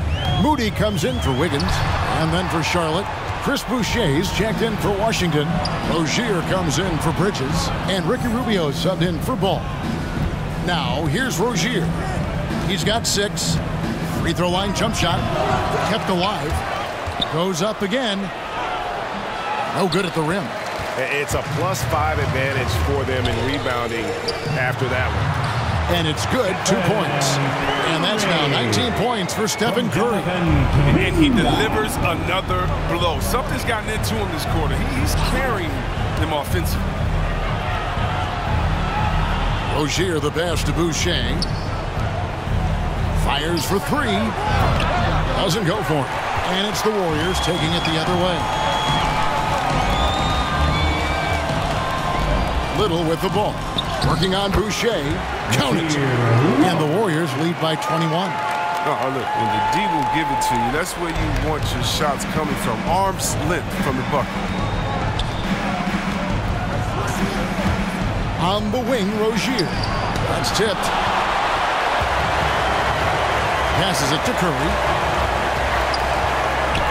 Moody comes in for Wiggins, and then for Charlotte. Chris Boucher's checked in for Washington. Rozier comes in for Bridges, and Ricky Rubio subbed in for Ball. Now, here's Rozier. He's got 6. Free throw line jump shot. Kept alive. Goes up again. No good at the rim. It's a +5 advantage for them in rebounding after that one. And it's good, 2 points. And that's now 19 points for Stephen Curry. And he delivers another blow. Something's gotten into him this quarter. He's carrying them offensively. Rozier, the pass to Boucher. Fires for three. Doesn't go for it. And it's the Warriors taking it the other way. Little with the ball. Working on Boucher. Count it. And the Warriors lead by 21. Oh, look, when the D will give it to you, that's where you want your shots coming from. Arm's length from the bucket. On the wing, Rozier. That's tipped. Passes it to Curry.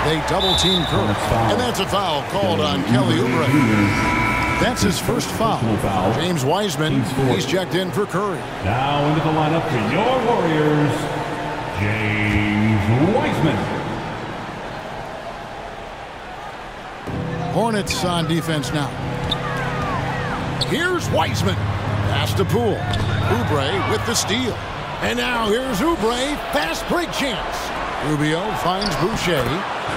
They double-team Curry. And that's a foul called on Kelly Oubre. That's his first foul. James Wiseman, he's checked in for Curry. Now into the lineup for your Warriors, James Wiseman. Hornets on defense now. Here's Wiseman. Pass to Poole. Oubre with the steal. And now here's Oubre. Fast break chance. Rubio finds Boucher.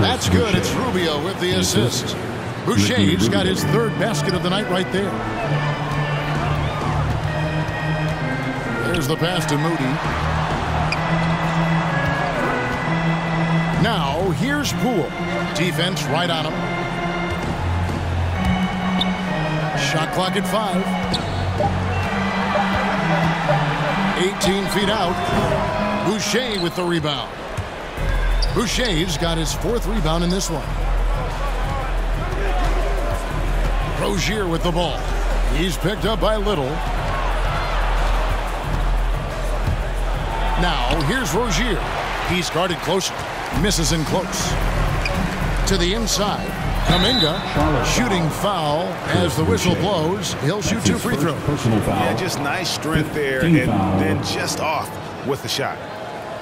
That's good. It's Rubio with the assist. Boucher's got his third basket of the night right there. There's the pass to Moody. Now, here's Poole. Defense right on him. Shot clock at 5. 18 feet out. Boucher with the rebound. Boucher's got his fourth rebound in this one. Rozier with the ball. He's picked up by Little. Now, here's Rozier. He's guarded closer. Misses in close. To the inside. Kuminga shooting foul as the whistle blows. He'll shoot 2 free throws. Yeah, just nice strength there and then just off with the shot.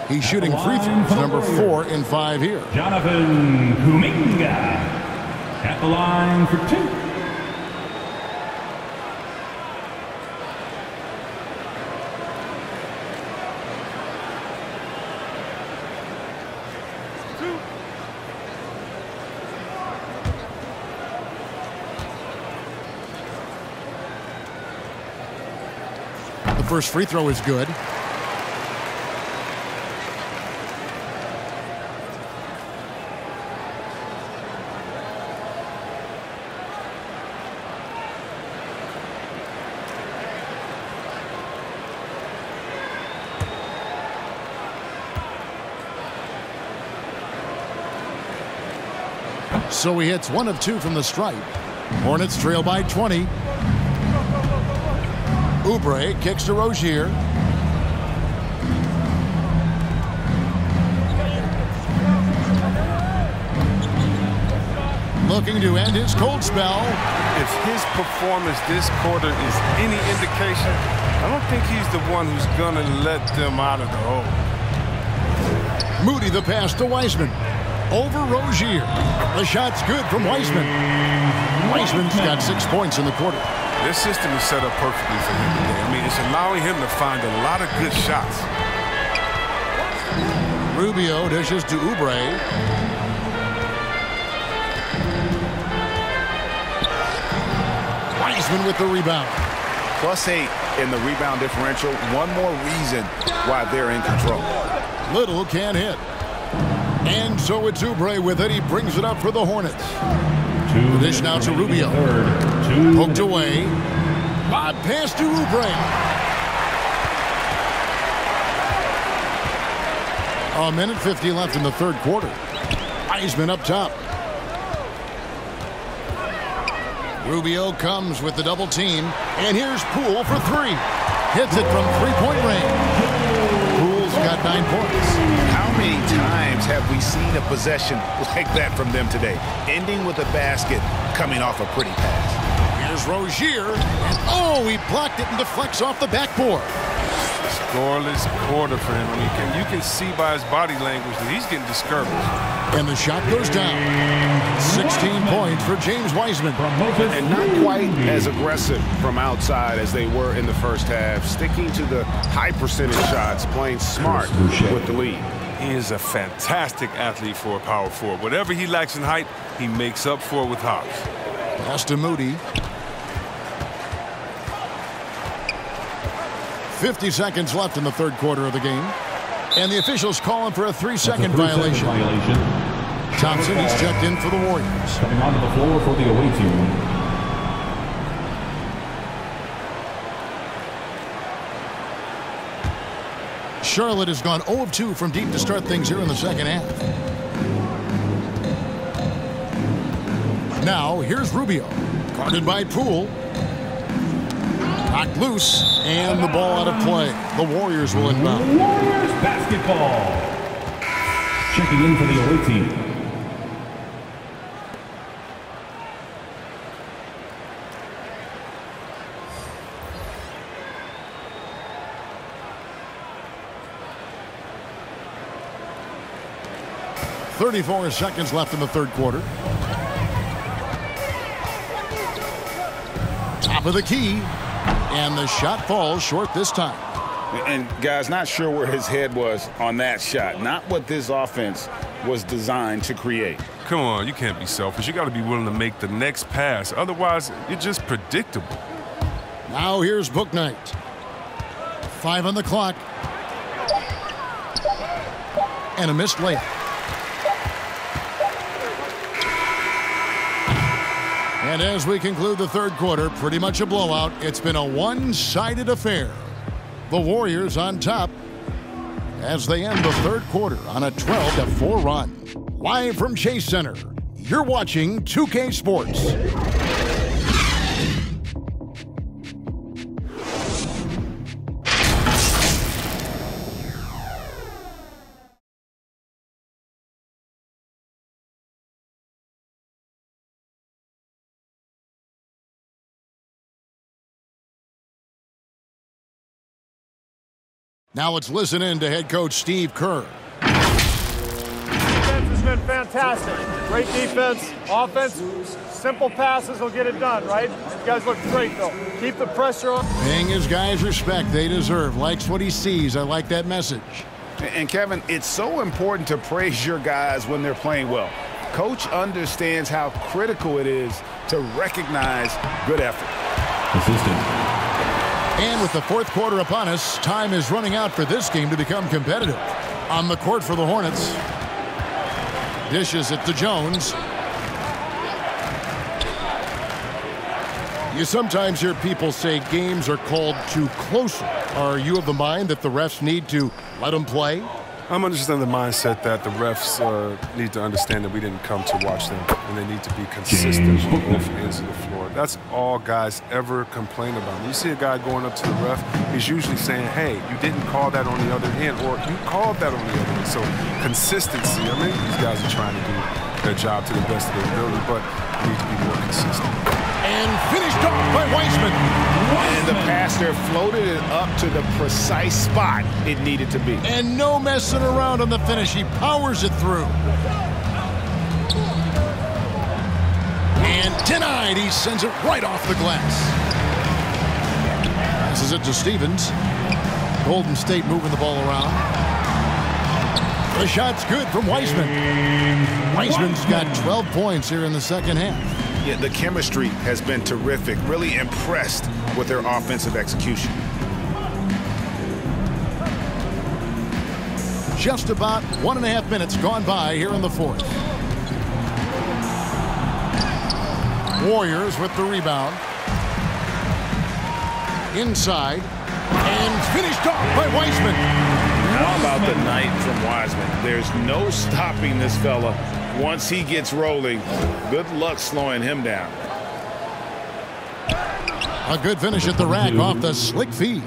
He's shooting free throws, number 4 in 5 here. Jonathan Kuminga at the line for 2. The first free throw is good. So he hits 1 of 2 from the stripe. Hornets trail by 20. Oubre kicks to Rozier. Looking to end his cold spell. If his performance this quarter is any indication, I don't think he's the one who's going to let them out of the hole. Moody the pass to Wiseman. Over Rozier. The shot's good from Wiseman. Wiseman's got 6 points in the quarter. This system is set up perfectly for him today. I mean, it's allowing him to find a lot of good shots. Rubio dishes to Oubre. Wiseman with the rebound. +8 in the rebound differential. One more reason why they're in control. Little can't hit. And so it's Oubre with it. He brings it up for the Hornets. The dish now to Rubio. Poked away. Lob pass to Oubre. A minute 50 left in the third quarter. Wiseman up top. Rubio comes with the double team. And here's Poole for 3. Hits it from 3-point range. Poole's got 9 points. How many times have we seen a possession like that from them today? Ending with a basket, coming off a pretty pass. Here's Rozier. And oh, he blocked it and deflects off the backboard. Scoreless quarter for him. I mean, you can see by his body language that he's getting discouraged. And the shot goes down. 16 points for James Wiseman. And not quite as aggressive from outside as they were in the first half. Sticking to the high percentage shots, playing smart with the lead. He is a fantastic athlete for a power forward. Whatever he lacks in height, he makes up for it with hops. Pass to Moody. 50 seconds left in the third quarter of the game. And the officials calling for a 3-second violation. Thompson is checked in for the Warriors. Coming onto the floor for the away team. Charlotte has gone 0 of 2 from deep to start things here in the second half. Now, here's Rubio. Guarded by Poole. Knocked loose, and the ball out of play. The Warriors will inbound. Warriors basketball. Checking in for the away team. .34 seconds left in the third quarter. Top of the key. And the shot falls short this time. And, guys, not sure where his head was on that shot. Not what this offense was designed to create. Come on, you can't be selfish. You got to be willing to make the next pass. Otherwise, you're just predictable. Now here's Bouknight. 5 on the clock. And a missed layup. And as we conclude the third quarter, pretty much a blowout. It's been a one-sided affair. The Warriors on top as they end the third quarter on a 12-4 run. Live from Chase Center, you're watching 2K Sports. Now let's listen in to head coach Steve Kerr. Defense has been fantastic. Great defense. Offense, simple passes will get it done, right? You guys look great, though. Keep the pressure on. Paying his guys respect they deserve. Likes what he sees. I like that message. And, Kevin, it's so important to praise your guys when they're playing well. Coach understands how critical it is to recognize good effort. Assistant. And with the fourth quarter upon us, time is running out for this game to become competitive. On the court for the Hornets. Dishes it to Jones. You sometimes hear people say games are called too closely. Are you of the mind that the refs need to let them play? I'm understanding the mindset that the refs need to understand that we didn't come to watch them, and they need to be consistent on both ends of the floor. That's all guys ever complain about. When you see a guy going up to the ref, he's usually saying, hey, you didn't call that on the other end, or you called that on the other end. So consistency, I mean, these guys are trying to do their job to the best of their ability, but they need to be more consistent. And finished off by Wiseman. And the pass there floated it up to the precise spot it needed to be. And no messing around on the finish. He powers it through. And denied. He sends it right off the glass. Passes it to Stevens. Golden State moving the ball around. The shot's good from Wiseman. Wiseman's got 12 points here in the second half. Yeah, the chemistry has been terrific. Really impressed with their offensive execution. Just about 1.5 minutes gone by here in the fourth. Warriors with the rebound. Inside. And finished off by Wiseman. How about the night from Wiseman? There's no stopping this fella. Once he gets rolling, good luck slowing him down. A good finish at the rack off the slick feed.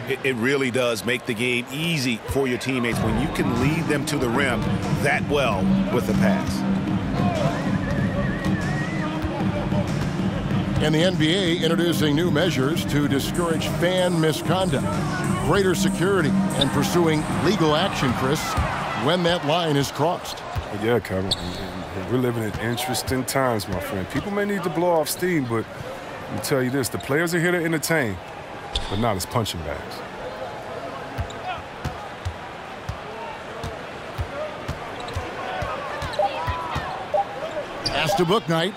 It really does make the game easy for your teammates when you can lead them to the rim that well with the pass. And the NBA introducing new measures to discourage fan misconduct, greater security, and pursuing legal action, Chris, when that line is crossed. Yeah, Kevin. We're living in interesting times, my friend. People may need to blow off steam, but let me tell you this, the players are here to entertain, but not as punching bags. Pass to Bouknight.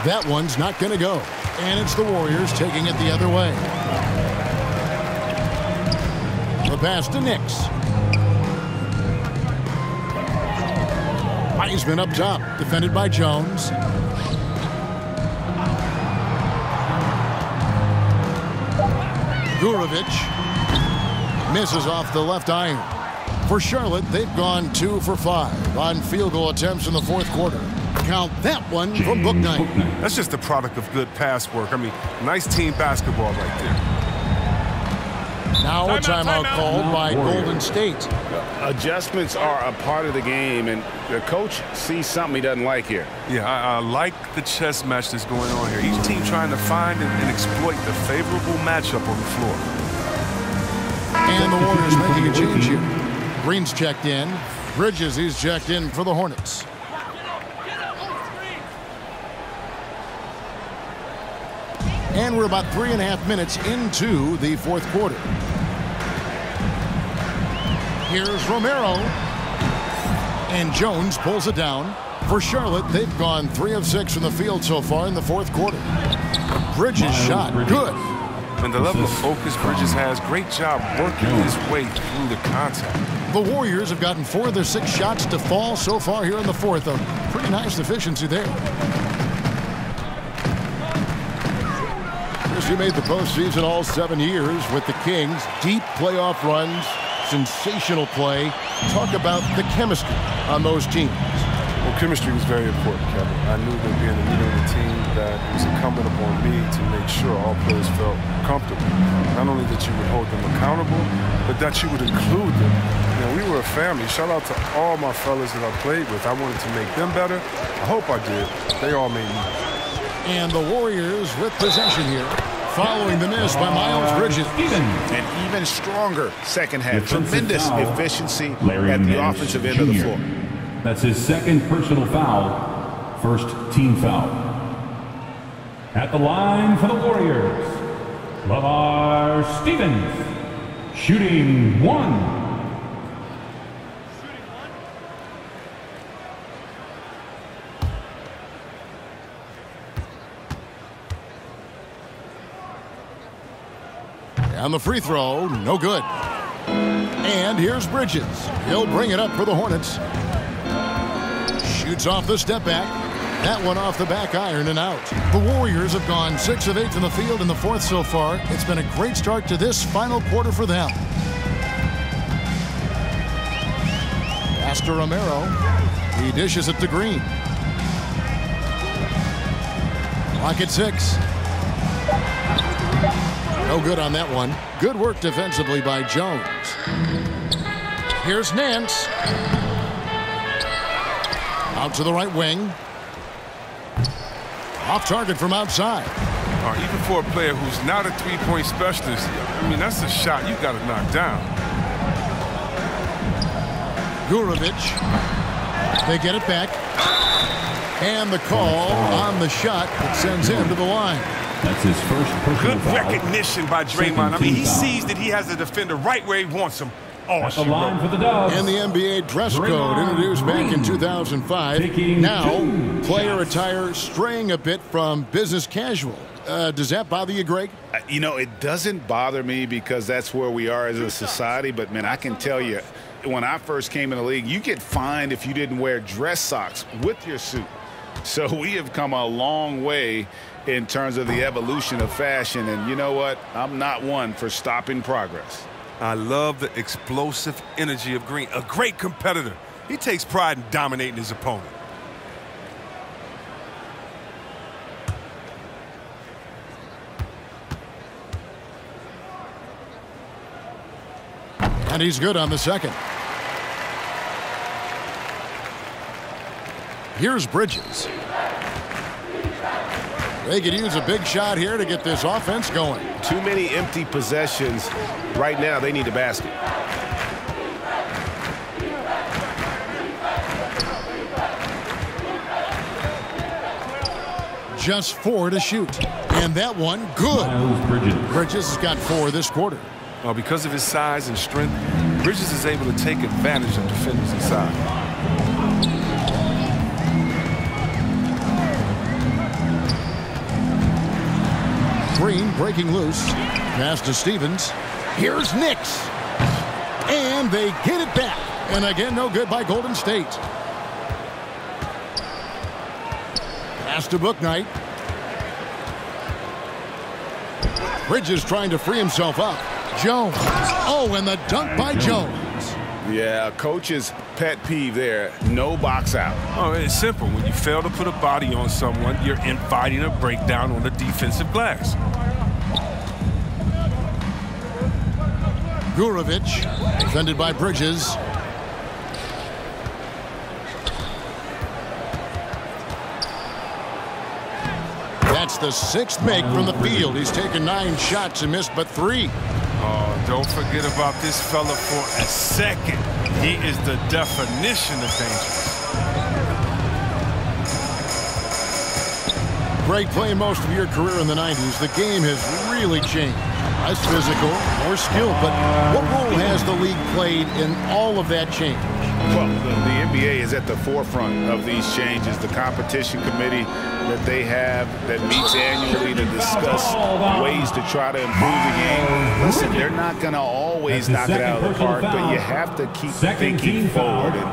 That one's not going to go. And it's the Warriors taking it the other way. The pass to Nix. Wiseman up top, defended by Jones. Gurovic misses off the left iron. For Charlotte, they've gone 2 for 5 on field goal attempts in the fourth quarter. Count that one from Bouknight. That's just the product of good pass work. I mean, nice team basketball right there. Now a timeout called by Golden State. Adjustments are a part of the game, and the coach sees something he doesn't like here. Yeah, I like the chess match that's going on here. Each team trying to find and exploit the favorable matchup on the floor. And the Warriors making a change here. Green's checked in. Bridges, he's checked in for the Hornets. And we're about 3.5 minutes into the fourth quarter. Here's Romero. And Jones pulls it down. For Charlotte, they've gone 3 of 6 from the field so far in the fourth quarter. Bridges shot good. And the level of focus Bridges has, great job working his way through the contact. The Warriors have gotten 4 of their 6 shots to fall so far here in the fourth. A pretty nice efficiency there. He made the postseason all 7 years with the Kings. Deep playoff runs, sensational play. Talk about the chemistry on those teams. Well, chemistry was very important, Kevin. I knew that being a leader of the team, that it was incumbent upon me to make sure all players felt comfortable. Not only that you would hold them accountable, but that you would include them. You know, we were a family. Shout out to all my fellas that I played with. I wanted to make them better. I hope I did. They all made me. And the Warriors with possession here, following the miss by Miles Bridges. An even stronger second half. Tremendous efficiency at the offensive end of the floor. That's his second personal foul, first team foul. At the line for the Warriors, Lamar Stevens, shooting 1. On the free throw, no good. And here's Bridges. He'll bring it up for the Hornets. Shoots off the step back. That one off the back iron and out. The Warriors have gone 6 of 8 from the field in the fourth so far. It's been a great start to this final quarter for them. Pass to Romero. He dishes it to Green. Clock at 6. No good on that one. Good work defensively by Jones. Here's Nance. Out to the right wing. Off target from outside. Even for a player who's not a three-point specialist, I mean, that's a shot you got to knock down. Gurovic. They get it back. And the call on the shot that sends him to the line. That's his first personal Good foul. recognition by Draymond. I mean, he sees that he has the defender right where he wants him. Oh, At the line for the Dubs. And the NBA dress code introduced back in 2005. Now, player attire straying a bit from business casual. Does that bother you, Greg? You know, it doesn't bother me because that's where we are as a society. But, man, I can tell you, when I first came in the league, you get fined if you didn't wear dress socks with your suit. So we have come a long way in terms of the evolution of fashion. And you know what? I'm not one for stopping progress. I love the explosive energy of Green. A great competitor. He takes pride in dominating his opponent. And he's good on the second. Here's Bridges. They could use a big shot here to get this offense going. Too many empty possessions. Right now, they need a basket. Just 4 to shoot. And that one, good. Bridges has got 4 this quarter. Well, because of his size and strength, Bridges is able to take advantage of defenders inside. Green breaking loose. Pass to Stevens. Here's Nix. And they get it back. And again, no good by Golden State. Pass to Bouknight. Bridges trying to free himself up. Jones. Oh, and the dunk by Jones. Yeah, coach's pet peeve there. No box out. Oh, it's simple. When you fail to put a body on someone, you're inviting a breakdown on the defensive glass. Gurovic, defended by Bridges. That's the 6th make from the field. He's taken 9 shots and missed but 3. Oh, don't forget about this fella for a second. He is the definition of dangerous. Greg, playing most of your career in the 90s, the game has really changed. Less physical, more skilled, but what role has the league played in all of that change? Well, the NBA is at the forefront of these changes. The competition committee that they have that meets annually to discuss ways to try to improve the game. Listen, they're not going to always knock it out of the park, but you have to keep thinking forward. And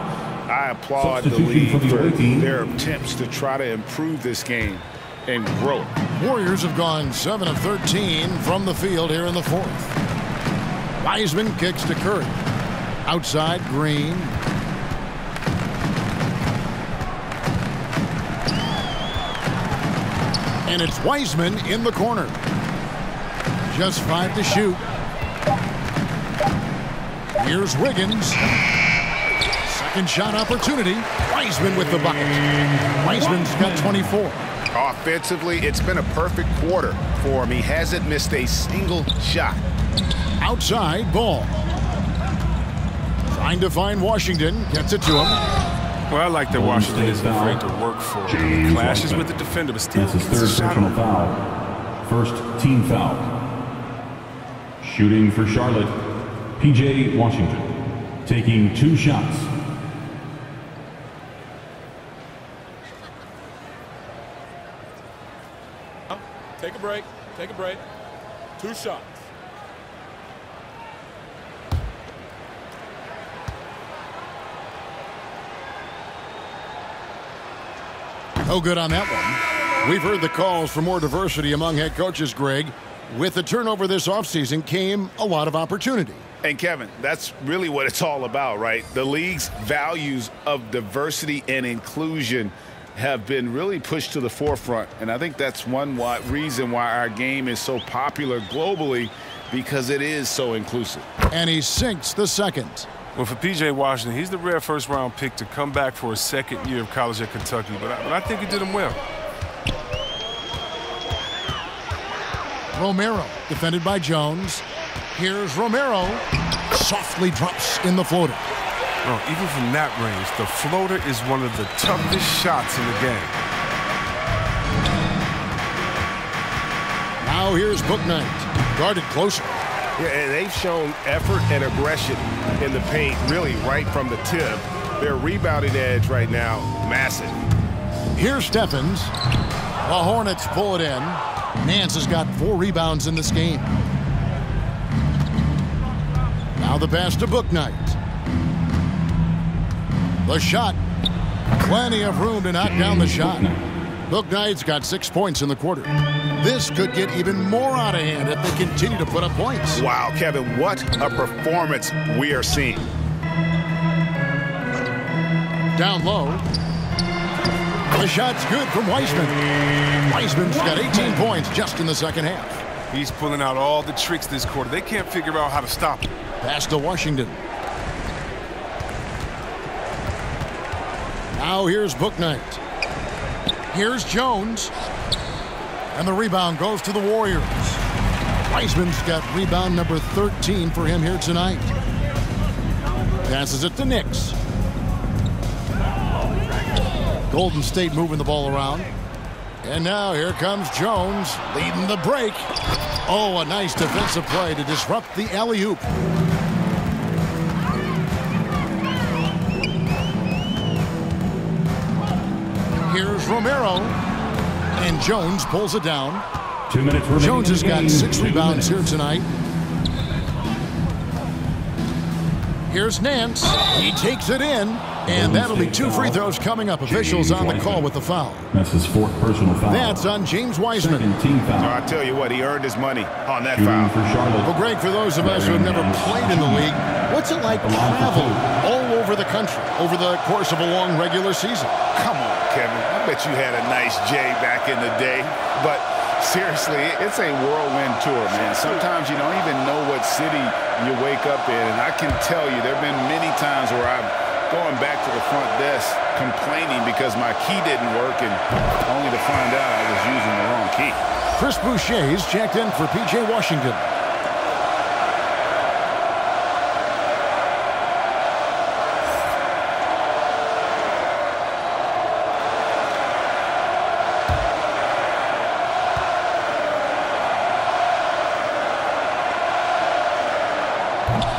I applaud the league for their attempts to try to improve this game and grow. Warriors have gone 7 of 13 from the field here in the 4th. Wiseman kicks to Curry. Outside, Green. And it's Wiseman in the corner. Just 5 to shoot. Here's Wiggins. Second shot opportunity. Wiseman with the bucket. Wiseman's got 24. Offensively, it's been a perfect quarter for him. He hasn't missed a single shot. Outside, Ball. Trying to find Washington. Gets it to him. Well, I like that Washington isn't afraid to work for it. He clashes with the defender, but still gets his 3rd personal foul. First team foul. Shooting for Charlotte, P.J. Washington. Taking 2 shots. Take a break. Take a break. 2 shots. No good on that one. We've heard the calls for more diversity among head coaches, Greg. With the turnover this offseason came a lot of opportunity. And Kevin, that's really what it's all about, right? The league's values of diversity and inclusion have been really pushed to the forefront. And I think that's one reason why our game is so popular globally, because it is so inclusive. And he sinks the second. Well, for P.J. Washington, he's the rare first-round pick to come back for his 2nd year of college at Kentucky. But I think he did him well. Romero, defended by Jones. Here's Romero. Softly drops in the floater. Oh, even from that range, the floater is one of the toughest shots in the game. Now here's Bouknight, guarded closer. Yeah, and they've shown effort and aggression in the paint, really right from the tip. Their rebounding edge right now, massive. Here's Stephens. The Hornets pull it in. Nance has got 4 rebounds in this game. Now the pass to Bouknight. The shot. Plenty of room to knock down the shot. Bouknight's got 6 points in the quarter. This could get even more out of hand if they continue to put up points. Wow, Kevin, what a performance we are seeing. Down low. The shot's good from Wiseman. Wiseman's got 18 points just in the second half. He's pulling out all the tricks this quarter. They can't figure out how to stop him. Pass to Washington. Now here's Bouknight. Here's Jones. And the rebound goes to the Warriors. Wiseman's got rebound number 13 for him here tonight. Passes it to Knicks. Golden State moving the ball around. And now here comes Jones leading the break. Oh, a nice defensive play to disrupt the alley-oop. Here's Romero. And Jones pulls it down. 2 minutes remaining. Jones has got 6 rebounds here tonight. Here's Nance. He takes it in. And that'll be 2 free throws coming up. Officials on the call with the foul. That's his 4th personal foul. That's on James Wiseman. Team foul. So I tell you what, he earned his money on that foul. Well, Greg, for those of us who have never played in the league, what's it like traveling all over the country over the course of a long regular season? Come on, Kevin. I bet you had a nice J back in the day. But seriously, it's a whirlwind tour, man. Sometimes you don't even know what city you wake up in. And I can tell you there have been many times where I'm going back to the front desk complaining because my key didn't work, and only to find out I was using the wrong key. Chris Boucher's checked in for P.J. Washington.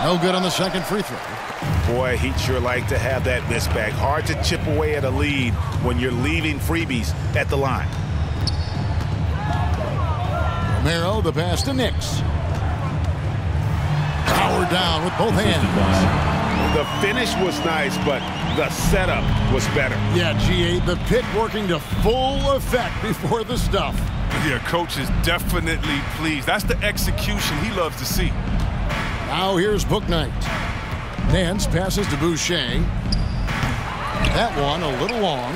No good on the second free throw. Boy, he'd sure like to have that miss back. Hard to chip away at a lead when you're leaving freebies at the line. Romero, the pass to Knicks. Powered down with both hands. The finish was nice, but the setup was better. Yeah, G8, the pick working to full effect before the stuff. Yeah, coach is definitely pleased. That's the execution he loves to see. Now here's Bouknight. Nance passes to Boucher. That one a little long.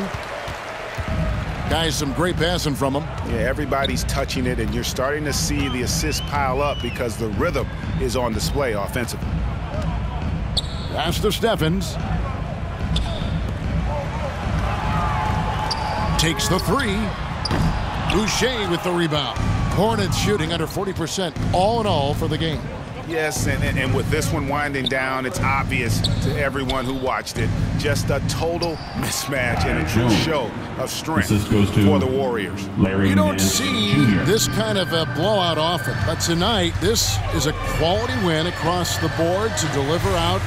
Guys, some great passing from him. Yeah, everybody's touching it, and you're starting to see the assists pile up because the rhythm is on display offensively. Pass to Steffens. Takes the 3. Boucher with the rebound. Hornets shooting under 40% all in all for the game. Yes, and with this one winding down, it's obvious to everyone who watched it. Just a total mismatch and a true show of strength for the Warriors. You don't see this kind of a blowout often, but tonight this is a quality win across the board to deliver out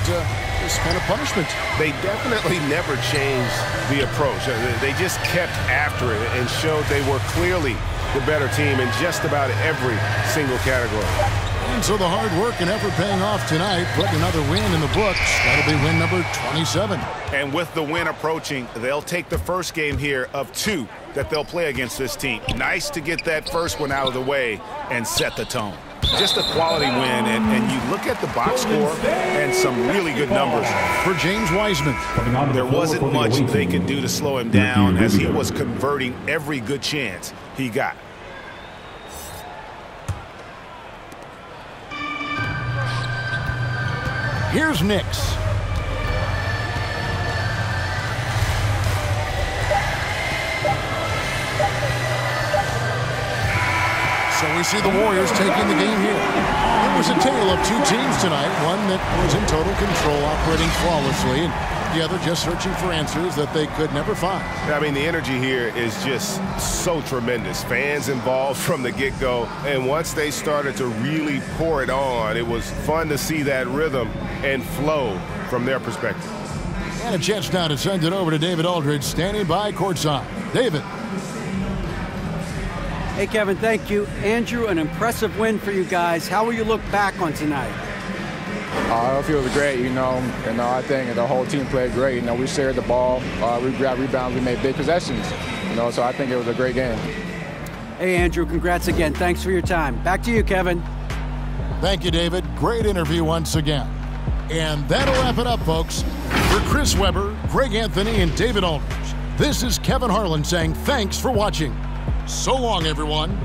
this kind of punishment. They definitely never changed the approach. They just kept after it and showed they were clearly the better team in just about every single category. And so the hard work and effort paying off tonight, putting another win in the books. That'll be win number 27. And with the win approaching, they'll take the first game here of 2 that they'll play against this team. Nice to get that first one out of the way and set the tone. Just a quality win, and you look at the box score and some really good numbers. For James Wiseman, there wasn't much they could do to slow him down as he was converting every good chance he got. Here's Knicks. So we see the Warriors taking the game here. It was a tale of 2 teams tonight. One that was in total control, operating flawlessly, and the other just searching for answers that they could never find. I mean, the energy here is just so tremendous. Fans involved from the get-go, and once they started to really pour it on, it was fun to see that rhythm and flow from their perspective. And a chance now to send it over to David Aldridge, standing by courtside. David. Hey, Kevin, thank you. Andrew, an impressive win for you guys. How will you look back on tonight? It feels great, I think the whole team played great. We shared the ball, we grabbed rebounds, we made big possessions, so I think it was a great game. Hey, Andrew, congrats again. Thanks for your time. Back to you, Kevin. Thank you, David. Great interview once again. And that'll wrap it up, folks. For Chris Webber, Greg Anthony, and David Aldridge, this is Kevin Harlan saying thanks for watching. So long, everyone.